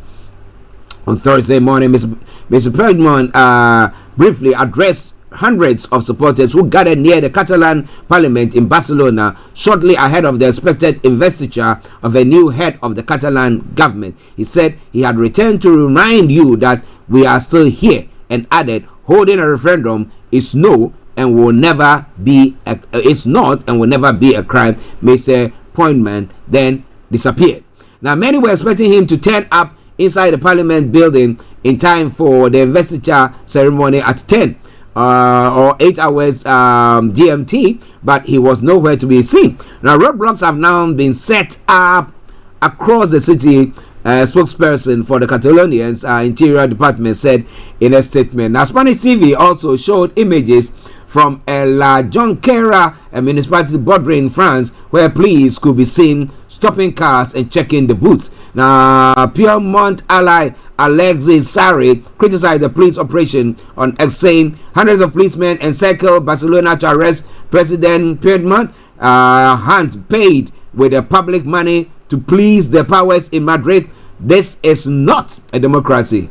On Thursday morning, Mr. Puigdemont briefly addressed hundreds of supporters who gathered near the Catalan parliament in Barcelona shortly ahead of the expected investiture of a new head of the Catalan government. He said he had returned to remind you that we are still here, and added, holding a referendum is not and will never be a crime. Mr. Puigdemont then disappeared. Now, many were expecting him to turn up inside the parliament building in time for the investiture ceremony at 10 or 8 hours GMT, but he was nowhere to be seen. Now, roadblocks have now been set up across the city. Spokesperson for the Catalonians Interior Department said in a statement. Now, Spanish TV also showed images from La Jonquera, a municipality bordering France, where police could be seen stopping cars and checking the boots. Now, Piedmont ally Alexis Sarri criticized the police operation on X, saying hundreds of policemen encircled Barcelona to arrest President Piedmont. Hunt paid with the public money to please the powers in Madrid. This is not a democracy.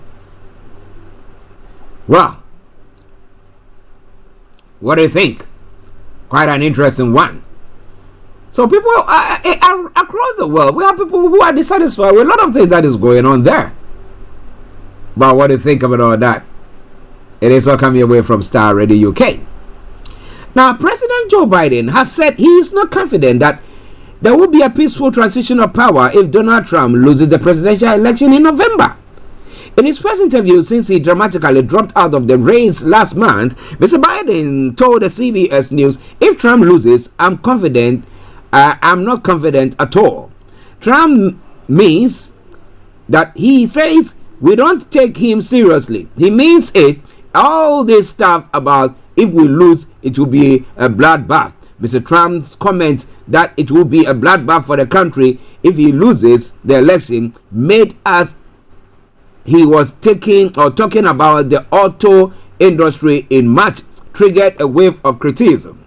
Well, what do you think? Quite an interesting one. So people across the world, we have people who are dissatisfied with a lot of things that is going on there. But what do you think about all that? It is all coming away from Starr Radio UK. Now, President Joe Biden has said he is not confident that there will be a peaceful transition of power if Donald Trump loses the presidential election in November. In his first interview since he dramatically dropped out of the race last month, Mr. Biden told the CBS News, if Trump loses, I'm not confident at all. Trump means that he says we don't take him seriously. He means it. All this stuff about if we lose, it will be a bloodbath. Mr. Trump's comment that it will be a bloodbath for the country if he loses the election made us he was talking about the auto industry in March triggered a wave of criticism.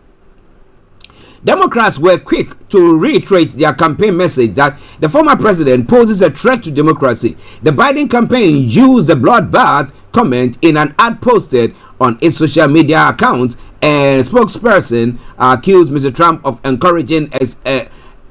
Democrats were quick to reiterate their campaign message that the former president poses a threat to democracy. The Biden campaign used the bloodbath comment in an ad posted on its social media accounts, and a spokesperson accused Mr. Trump of encouraging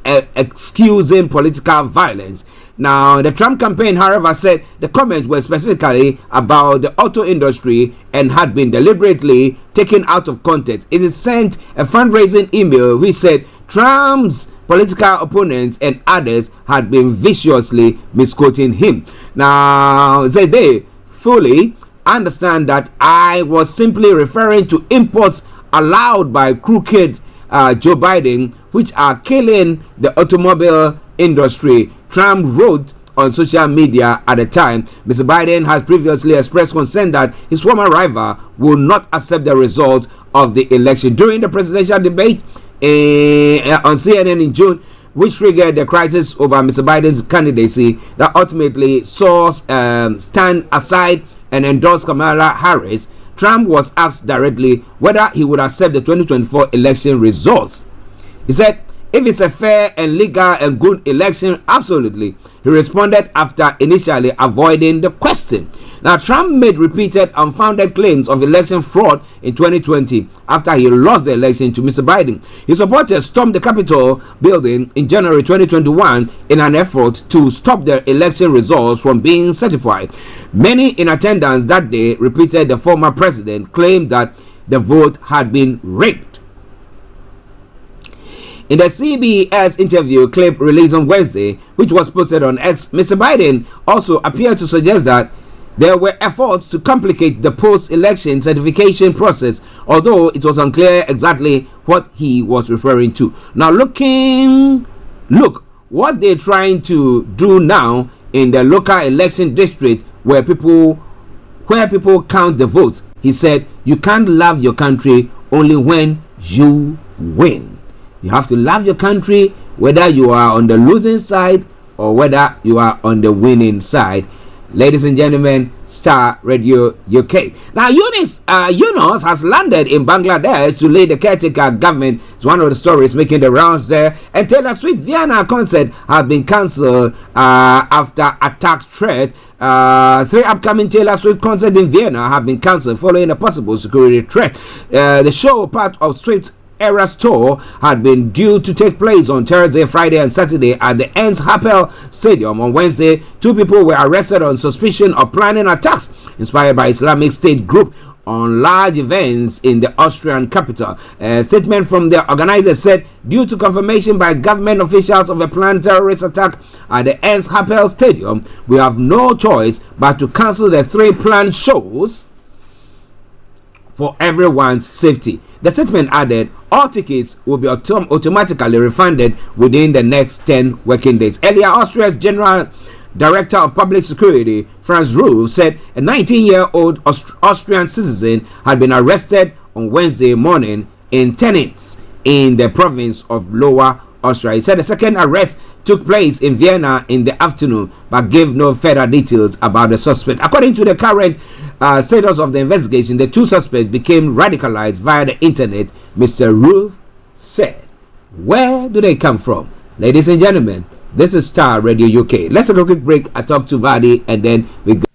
excusing political violence. Now, the Trump campaign, however, said the comments were specifically about the auto industry and had been deliberately taken out of context. It is sent a fundraising email which said Trump's political opponents and others had been viciously misquoting him. Now, they fully understand that I was simply referring to imports allowed by crooked Joe Biden, which are killing the automobile industry, Trump wrote on social media at the time, Mr. Biden has previously expressed concern that his former rival will not accept the result of the election. During the presidential debate on CNN in June, which triggered the crisis over Mr. Biden's candidacy that ultimately saw stand aside and endorse Kamala Harris, Trump was asked directly whether he would accept the 2024 election results. He said, "If it's a fair and legal and good election, absolutely." He responded after initially avoiding the question. Now, Trump made repeated unfounded claims of election fraud in 2020 after he lost the election to Mr. Biden. His supporters stormed the Capitol building in January 2021 in an effort to stop the election results from being certified. Many in attendance that day repeated the former president claimed that the vote had been rigged. In the CBS interview clip released on Wednesday, which was posted on X, Mr. Biden also appeared to suggest that there were efforts to complicate the post-election certification process, although it was unclear exactly what he was referring to. Now, look what they're trying to do now in the local election district where people count the votes. He said, "You can't love your country only when you win. You have to love your country whether you are on the losing side or whether you are on the winning side." Ladies and gentlemen, Starr Radio UK. Now, Yunus has landed in Bangladesh to lead the caretaker government. It's one of the stories making the rounds there. And Taylor Swift Vienna concert has been cancelled after attack threat. 3 upcoming Taylor Swift concerts in Vienna have been cancelled following a possible security threat. The show, part of Swift's Eras tour, had been due to take place on Thursday, Friday and Saturday at the Ernst Happel Stadium. On Wednesday, 2 people were arrested on suspicion of planning attacks inspired by Islamic State group on large events in the Austrian capital. A statement from the organizers said, due to confirmation by government officials of a planned terrorist attack at the Ernst Happel Stadium, we have no choice but to cancel the 3 planned shows for everyone's safety. The statement added, all tickets will be automatically refunded within the next 10 working days. Earlier, Austria's General Director of Public Security, Franz Ruf, said a 19-year-old Austrian citizen had been arrested on Wednesday morning in Tenitz in the province of Lower Austria. He said the second arrest took place in Vienna in the afternoon, but gave no further details about the suspect. According to the current status of the investigation, the 2 suspects became radicalized via the internet, Mr. Roof said. Where do they come from? Ladies and gentlemen, this is Starr Radio UK. Let's take a quick break. I talk to Vadi and then we go.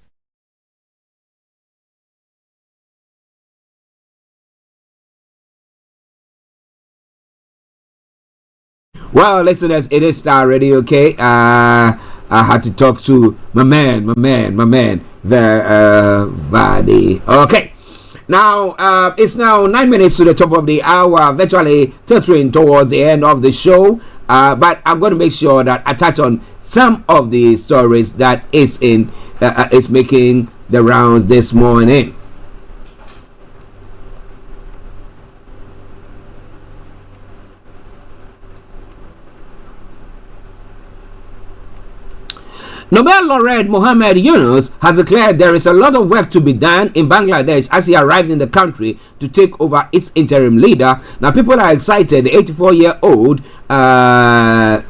Well, listeners, it is Starr Radio UK. I had to talk to my man, the Vadi. Okay. Now, it's now 9 minutes to the top of the hour, virtually tilting towards the end of the show. But I'm going to make sure that I touch on some of the stories that is making the rounds this morning. Nobel laureate Muhammad Yunus has declared there is a lot of work to be done in Bangladesh as he arrived in the country to take over its interim leader. Now, people are excited. The 84-year-old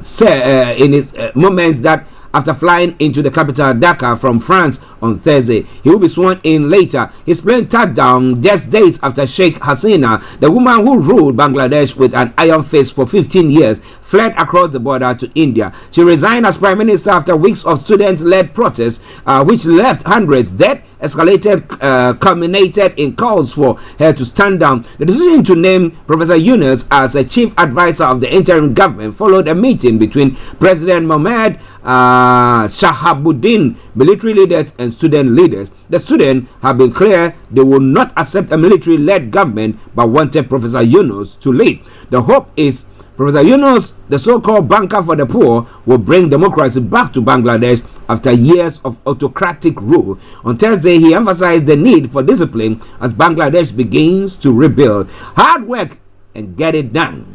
said in his moments that after flying into the capital Dhaka from France on Thursday, he will be sworn in later. His plane touched down just days after Sheikh Hasina, the woman who ruled Bangladesh with an iron fist for 15 years, fled across the border to India. She resigned as prime minister after weeks of student-led protests, which left hundreds dead, culminated in calls for her to stand down. The decision to name Professor Yunus as a chief advisor of the interim government followed a meeting between President Mohammad Shahabuddin, military leaders and student leaders. The students have been clear they will not accept a military-led government but wanted Professor Yunus to lead. The hope is Professor Yunus, the so-called banker for the poor, will bring democracy back to Bangladesh after years of autocratic rule. On Thursday, he emphasized the need for discipline as Bangladesh begins to rebuild. Hard work and get it done.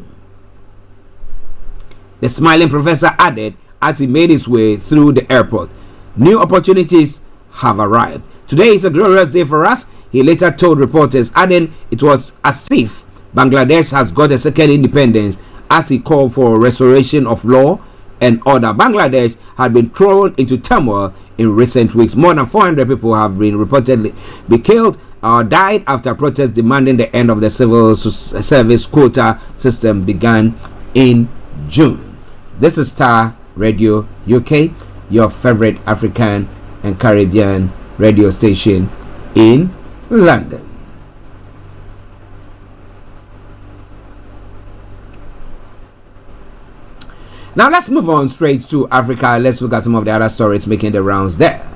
The smiling professor added, as he made his way through the airport. New opportunities have arrived. Today is a glorious day for us, he later told reporters, adding it was as if Bangladesh has got a second independence, as he called for restoration of law and order. Bangladesh had been thrown into turmoil in recent weeks. More than 400 people have been reportedly be killed or died after protests demanding the end of the civil service quota system began in June. This is Star Radio UK, your favorite African and Caribbean radio station in London. Now let's move on straight to Africa. Let's look at some of the other stories making the rounds there.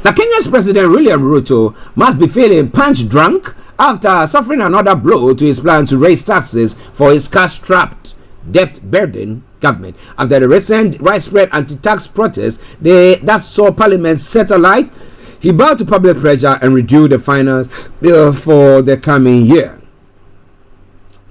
Now, Kenya's President William Ruto must be feeling punch drunk after suffering another blow to his plan to raise taxes for his cash-strapped, debt-burdened government. After the recent widespread anti-tax protests that saw Parliament set alight, he bowed to public pressure and reduced the finance bill for the coming year.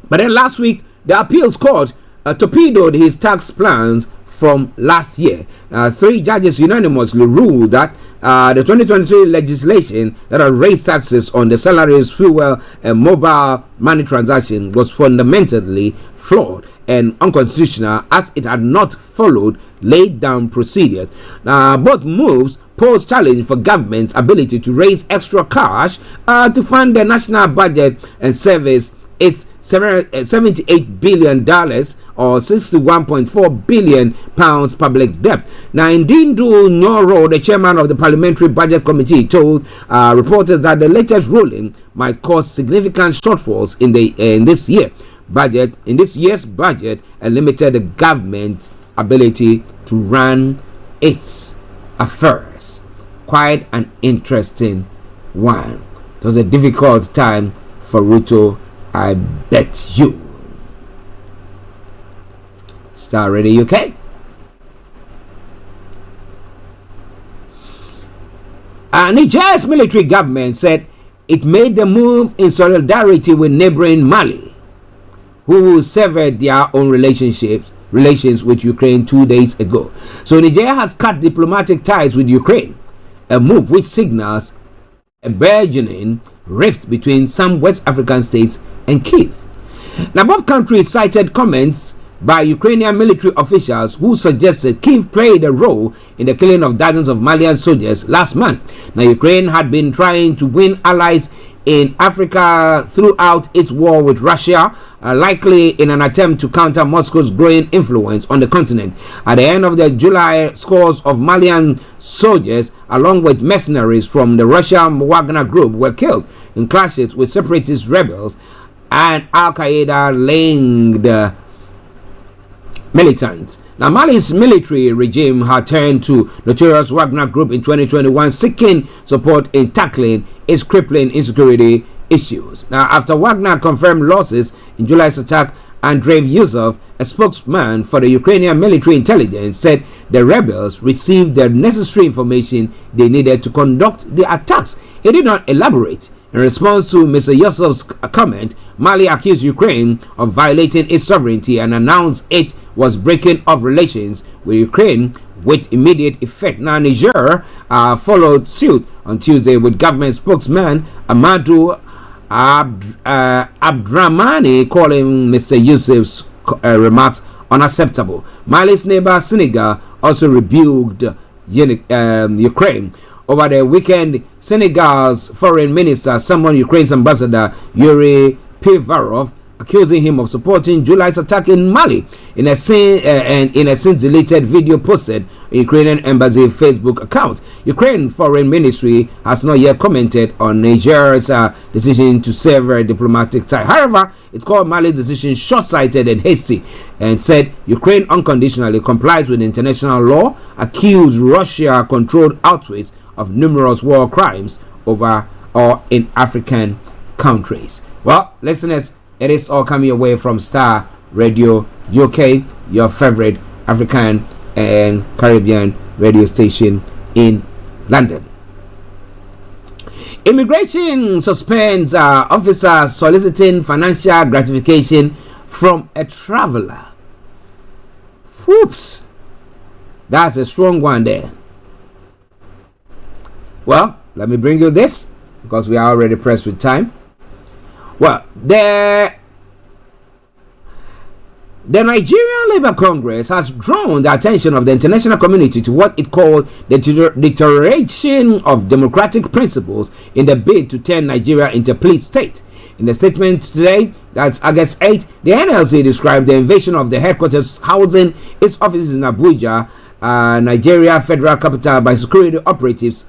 But then last week, the appeals court torpedoed his tax plans from last year. 3 judges unanimously ruled that the 2023 legislation that had raised taxes on the salaries, fuel, and mobile money transaction was fundamentally flawed and unconstitutional, as it had not followed laid down procedures. Both moves pose challenge for government's ability to raise extra cash to fund the national budget and service its $78 billion or 61.4 billion pounds public debt. Now, Ndindu Noro, the chairman of the Parliamentary Budget Committee, told reporters that the latest ruling might cause significant shortfalls in this year's budget and limited the government's ability to run its affairs. Quite an interesting one. It was a difficult time for Ruto, I bet you. Star Radio UK. Niger's military government said it made the move in solidarity with neighboring Mali, who severed their own relations with Ukraine 2 days ago. So Niger has cut diplomatic ties with Ukraine, a move which signals a burgeoning rift between some West African states and Kyiv. Now, both countries cited comments by Ukrainian military officials who suggested Kyiv played a role in the killing of dozens of Malian soldiers last month. Now, Ukraine had been trying to win allies in Africa throughout its war with Russia, likely in an attempt to counter Moscow's growing influence on the continent. At the end of the July, scores of Malian soldiers, along with mercenaries from the Russian Wagner group, were killed in clashes with separatist rebels and Al-Qaeda-linked militants. Now, Mali's military regime had turned to notorious Wagner group in 2021, seeking support in tackling its crippling insecurity issues. Now, after Wagner confirmed losses in July's attack, Andrei Yusov, a spokesman for the Ukrainian military intelligence, said the rebels received the necessary information they needed to conduct the attacks. He did not elaborate. In response to Mr. Yusov's comment, Mali accused Ukraine of violating its sovereignty and announced it was breaking off relations with Ukraine with immediate effect. Now, Niger followed suit on Tuesday, with government spokesman Amadou Abdramani calling Mr. Yusuf's remarks unacceptable. Mali's neighbor Senegal also rebuked Ukraine. Over the weekend, Senegal's foreign minister summoned Ukraine's ambassador Yuri Pivarov, accusing him of supporting July's attack in Mali. In a since deleted video posted on Ukrainian embassy Facebook account, Ukraine Foreign Ministry has not yet commented on Niger's decision to sever diplomatic ties. However, it called Mali's decision short-sighted and hasty, and said Ukraine unconditionally complies with international law, accused Russia-controlled outwards of numerous war crimes over or in African countries. Well, listeners, it is all coming away from Star Radio UK, your favorite African and Caribbean radio station in London. Immigration suspends officer soliciting financial gratification from a traveler. Whoops. That's a strong one there. Well, let me bring you this because we are already pressed with time. Well, the Nigerian Labour Congress has drawn the attention of the international community to what it called the deterioration of democratic principles in the bid to turn Nigeria into a police state. In the statement today, that's August 8, the NLC described the invasion of the headquarters housing its offices in Abuja, Nigeria federal capital, by security operatives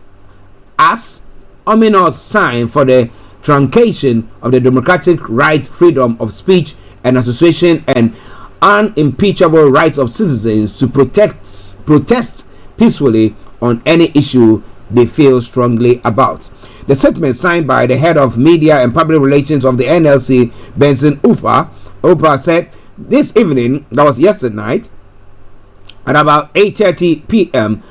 as ominous sign for the truncation of the democratic right, freedom of speech and association, and unimpeachable rights of citizens to protest peacefully on any issue they feel strongly about. The statement, signed by the head of media and public relations of the NLC, Benson Upa, said this evening, that was yesterday night, at about 8:30 p.m.,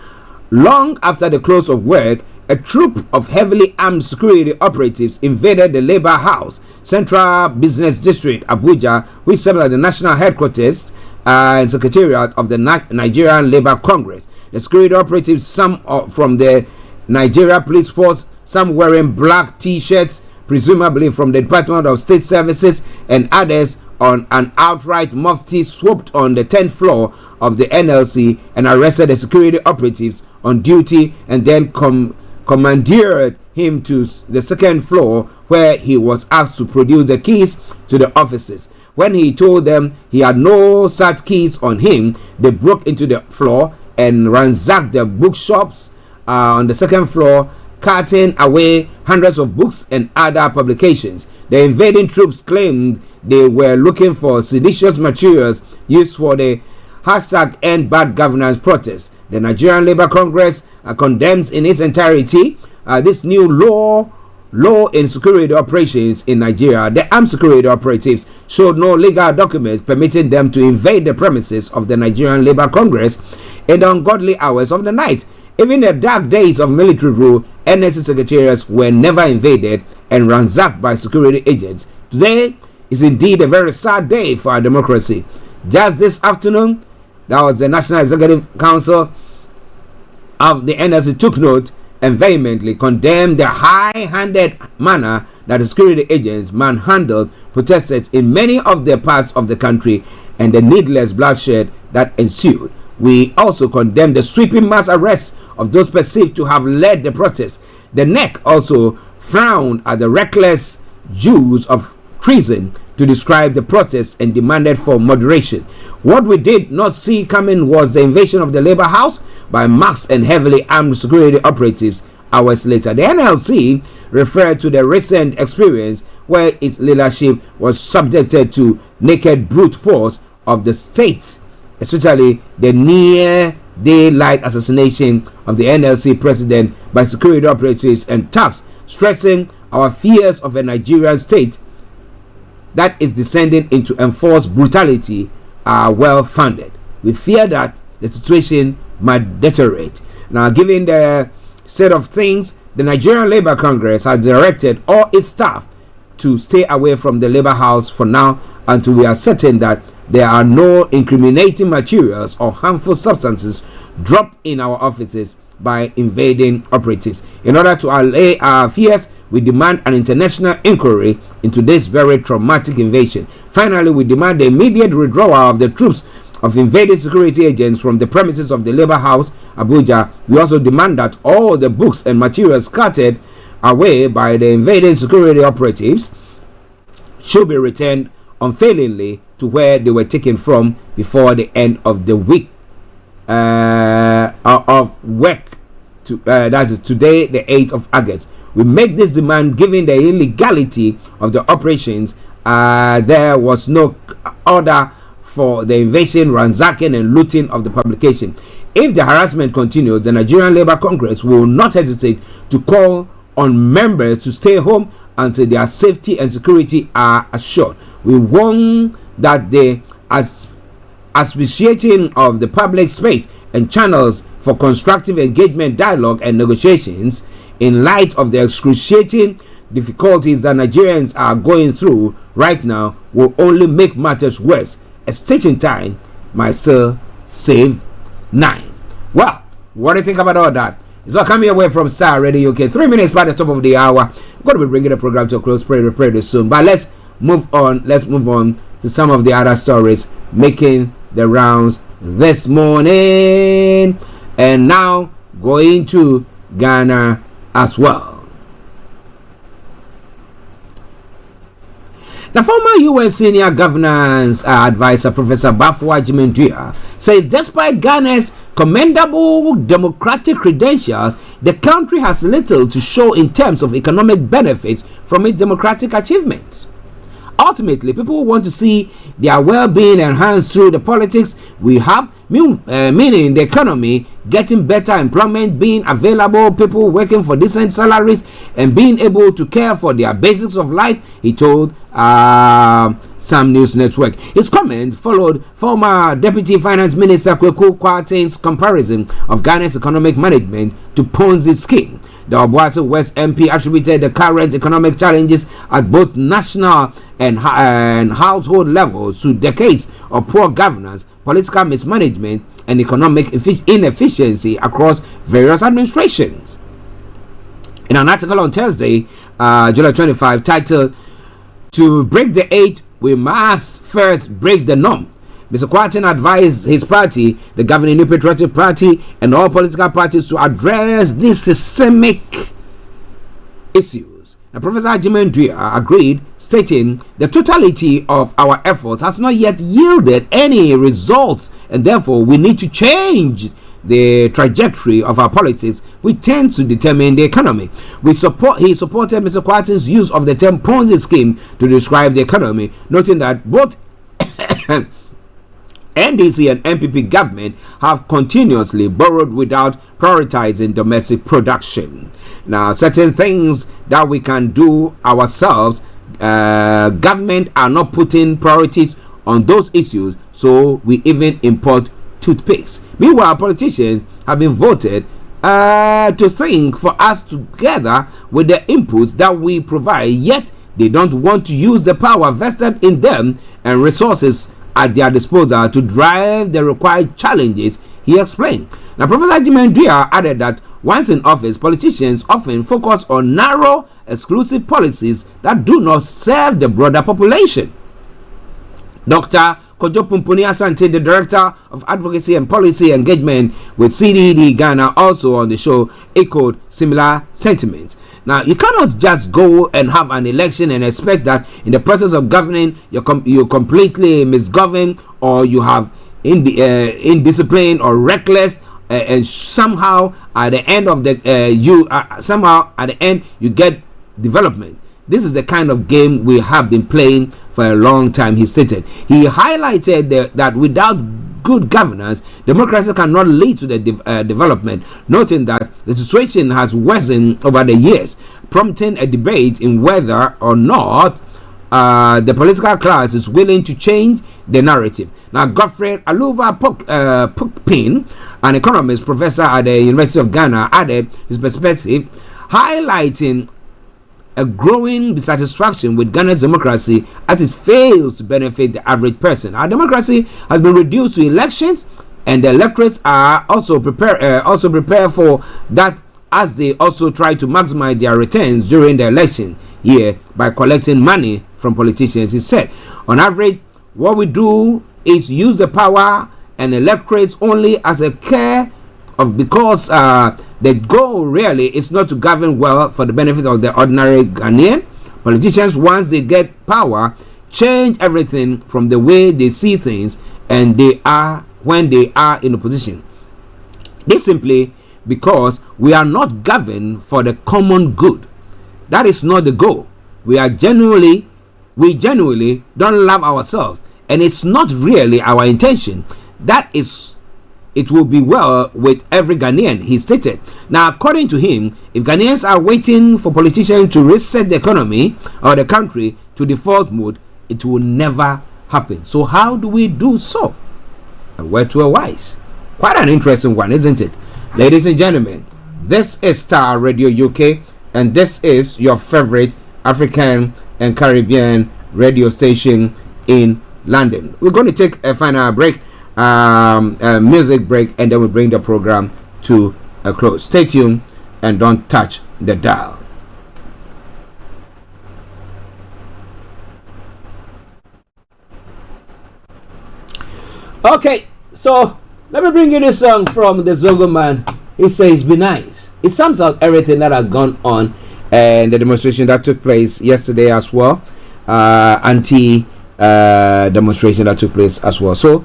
long after the close of work, a troop of heavily armed security operatives invaded the Labour House, Central Business District, Abuja, which serves as the national headquarters and secretariat of the Nigerian Labour Congress. The security operatives, some from the Nigeria Police Force, some wearing black t-shirts, presumably from the Department of State Services, and others on an outright mufti, swooped on the 10th floor of the NLC and arrested the security operatives on duty, and then commandeered him to the second floor, where he was asked to produce the keys to the offices. When he told them he had no such keys on him, they broke into the floor and ransacked the bookshops on the second floor, carting away hundreds of books and other publications. The invading troops claimed they were looking for seditious materials used for the #End Bad Governance protest. The Nigerian Labour Congress condemns in its entirety this new law in security operations in Nigeria. The armed security operatives showed no legal documents permitting them to invade the premises of the Nigerian Labour Congress in the ungodly hours of the night. Even in the dark days of military rule, NSC secretariats were never invaded and ransacked by security agents. Today is indeed a very sad day for our democracy. Just this afternoon, that was the National Executive Council of the NLC took note and vehemently condemned the high-handed manner that the security agents manhandled protesters in many of the parts of the country and the needless bloodshed that ensued. We also condemn the sweeping mass arrests of those perceived to have led the protest. The NEC also frowned at the reckless use of treason to describe the protests and demanded for moderation. What we did not see coming was the invasion of the Labour House by masked and heavily armed security operatives hours later. The NLC referred to the recent experience where its leadership was subjected to naked brute force of the state, especially the near daylight assassination of the NLC president by security operatives and thugs, stressing our fears of a Nigerian state that is descending into enforced brutality are well founded. We fear that the situation might deteriorate. Now, given the state of things, the Nigerian Labour Congress has directed all its staff to stay away from the Labour House for now until we are certain that there are no incriminating materials or harmful substances dropped in our offices by invading operatives. In order to allay our fears, we demand an international inquiry into this very traumatic invasion. Finally, we demand the immediate withdrawal of the troops of invaded security agents from the premises of the Labour House, Abuja. We also demand that all the books and materials carted away by the invading security operatives should be returned unfailingly to where they were taken from before the end of the week of work. That is today, the 8th of August. We make this demand given the illegality of the operations. There was no order for the invasion, ransacking, and looting of the publication. If the harassment continues, the Nigerian Labour Congress will not hesitate to call on members to stay home until their safety and security are assured. We warn that the asphyxiating of the public space and channels for constructive engagement, dialogue, and negotiations in light of the excruciating difficulties that Nigerians are going through right now will only make matters worse. A stitch in time might still save 9. Well, what do you think about all that? It's all coming away from Starr Radio UK. 3 minutes by the top of the hour. I'm going to be bringing the program to a close pretty soon. But let's move on. Let's move on to some of the other stories making the rounds this morning. And now going to Ghana as well. The former UN Senior Governance Advisor, Professor Bafwa Jimenduya, says despite Ghana's commendable democratic credentials, the country has little to show in terms of economic benefits from its democratic achievements. Ultimately, people want to see their well-being enhanced through the politics we have, meaning the economy getting better, employment being available, people working for decent salaries, and being able to care for their basics of life, he told Sam News Network. His comments followed former Deputy Finance Minister Kweku Kwarteng's comparison of Ghana's economic management to Ponzi scheme. The Obuasi West MP attributed the current economic challenges at both national and household levels to decades of poor governance, political mismanagement, and economic inefficiency across various administrations. In an article on Thursday, July 25, titled "To Break the Eight, We Must First Break the Norm," Mr. Kwarteng advised his party, the governing New Patriotic Party, and all political parties to address these systemic issues. Now, Professor Jimenduya agreed, stating, "The totality of our efforts has not yet yielded any results, and therefore we need to change the trajectory of our politics, which tends to determine the economy." He supported Mr. Kwarteng's use of the term Ponzi scheme to describe the economy, noting that both NDC and MPP government have continuously borrowed without prioritizing domestic production. Now, certain things that we can do ourselves, government are not putting priorities on those issues, so we even import toothpicks. Meanwhile, politicians have been voted to think for us together with the inputs that we provide, yet they don't want to use the power vested in them and resources at their disposal to drive the required challenges, he explained. Now, Professor Jimenduya added that once in office, politicians often focus on narrow, exclusive policies that do not serve the broader population. Dr. Kojo Pumpuni Asante, the Director of Advocacy and Policy Engagement with CDD Ghana, also on the show, echoed similar sentiments. Now, you cannot just go and have an election and expect that in the process of governing you completely misgovern, or you have indiscipline or reckless, and somehow at the end of the you get development. This is the kind of game we have been playing for a long time, he stated. He highlighted that without good governance, democracy cannot lead to the development, noting that the situation has worsened over the years, prompting a debate in whether or not the political class is willing to change the narrative. Now, Godfrey Aluva Pukpin, an economist professor at the University of Ghana, added his perspective, highlighting a growing dissatisfaction with Ghana's democracy as it fails to benefit the average person. Our democracy has been reduced to elections, and the electorates are also prepare for that, as they also try to maximize their returns during the election year by collecting money from politicians. He said, on average, what we do is use the power and electorates only as a care of, because the goal really is not to govern well for the benefit of the ordinary Ghanaian. Politicians, once they get power, change everything from the way they see things and they are when they are in opposition. This simply because we are not governed for the common good. That is not the goal. We genuinely don't love ourselves, and it's not really our intention. It will be well with every Ghanaian, he stated. Now, according to him, if Ghanaians are waiting for politicians to reset the economy or the country to default mode, it will never happen. So how do we do so? A word to a wise. Quite an interesting one, isn't it? Ladies and gentlemen, this is Starr Radio UK, and this is your favorite African and Caribbean radio station in London. We're going to take a final break. music break, and then we bring the program to a close. Stay tuned and don't touch the dial. Okay, so let me bring you this song from the Zogo Man. He says, "Be nice." It sums up everything that has gone on and the demonstration that took place yesterday as well. Anti demonstration that took place as well. So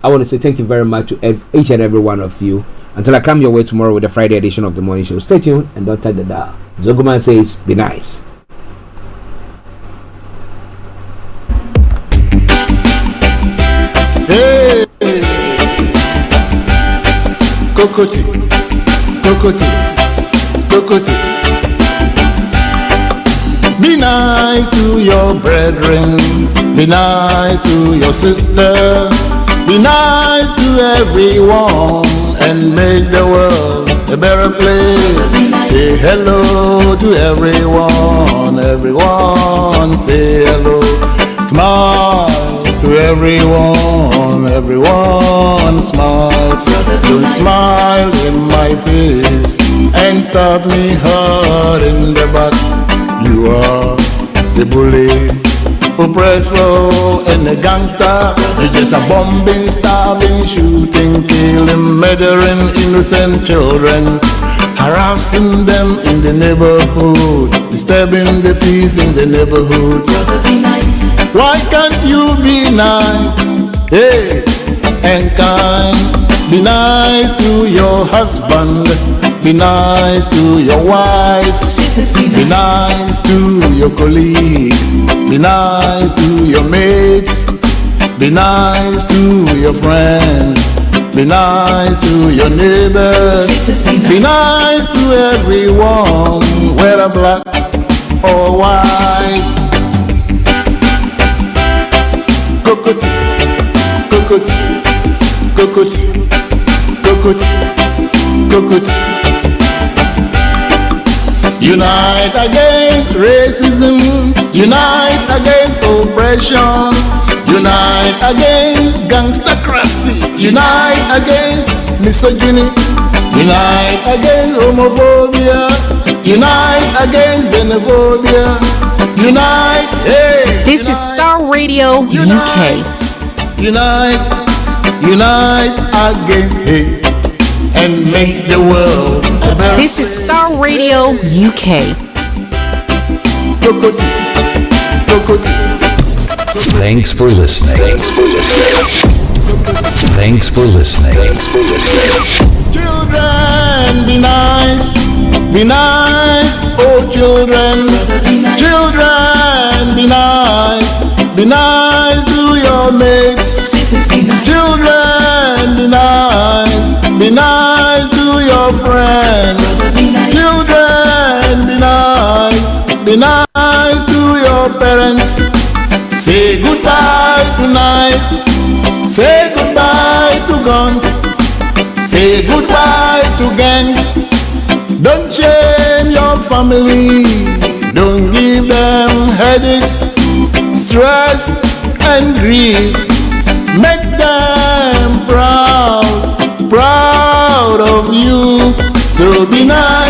I want to say thank you very much to each and every one of you. Until I come your way tomorrow with the Friday edition of the morning show, stay tuned and don't touch the dial. Zogo Man says, "Be nice." Hey, Kokoti, Kokoti, Kokoti. Be nice to your brethren, be nice to your sister, be nice to everyone, and make the world a better place. Say hello to everyone, everyone say hello. Smile to everyone, everyone smile. Don't smile in my face and stop me hurting the back. You are the bully, oppressor, and a gangster. You're just a bombing, starving, shooting, killing, murdering innocent children, harassing them in the neighborhood, disturbing the peace in the neighborhood. Why can't you be nice, hey, and kind? Be nice to your husband, be nice to your wife, be nice to your colleagues, be nice to your mates, be nice to your friends, be nice to your neighbors, be nice to everyone, whether black or white. Kokoti, kokoti, kokoti, kokoti, kokoti. Unite against racism, unite against oppression, unite against gangstercracy, unite against misogyny, unite against homophobia, unite against xenophobia, unite, hey! This is Starr Radio UK. Unite, unite against hate and make the world a better This is Starr Radio UK. Kokoti, kokoti. Thanks for listening. Thanks for listening. Thanks for listening. Thanks for listening. Children, be nice, oh children. Children, be nice to your mates. Children, be nice to your friends. Children, be nice to your parents. Say goodbye to knives, say goodbye to guns, say goodbye to gangs. Don't shame your family, don't give them headaches, stress and grief. Make them proud, proud of you. So be nice.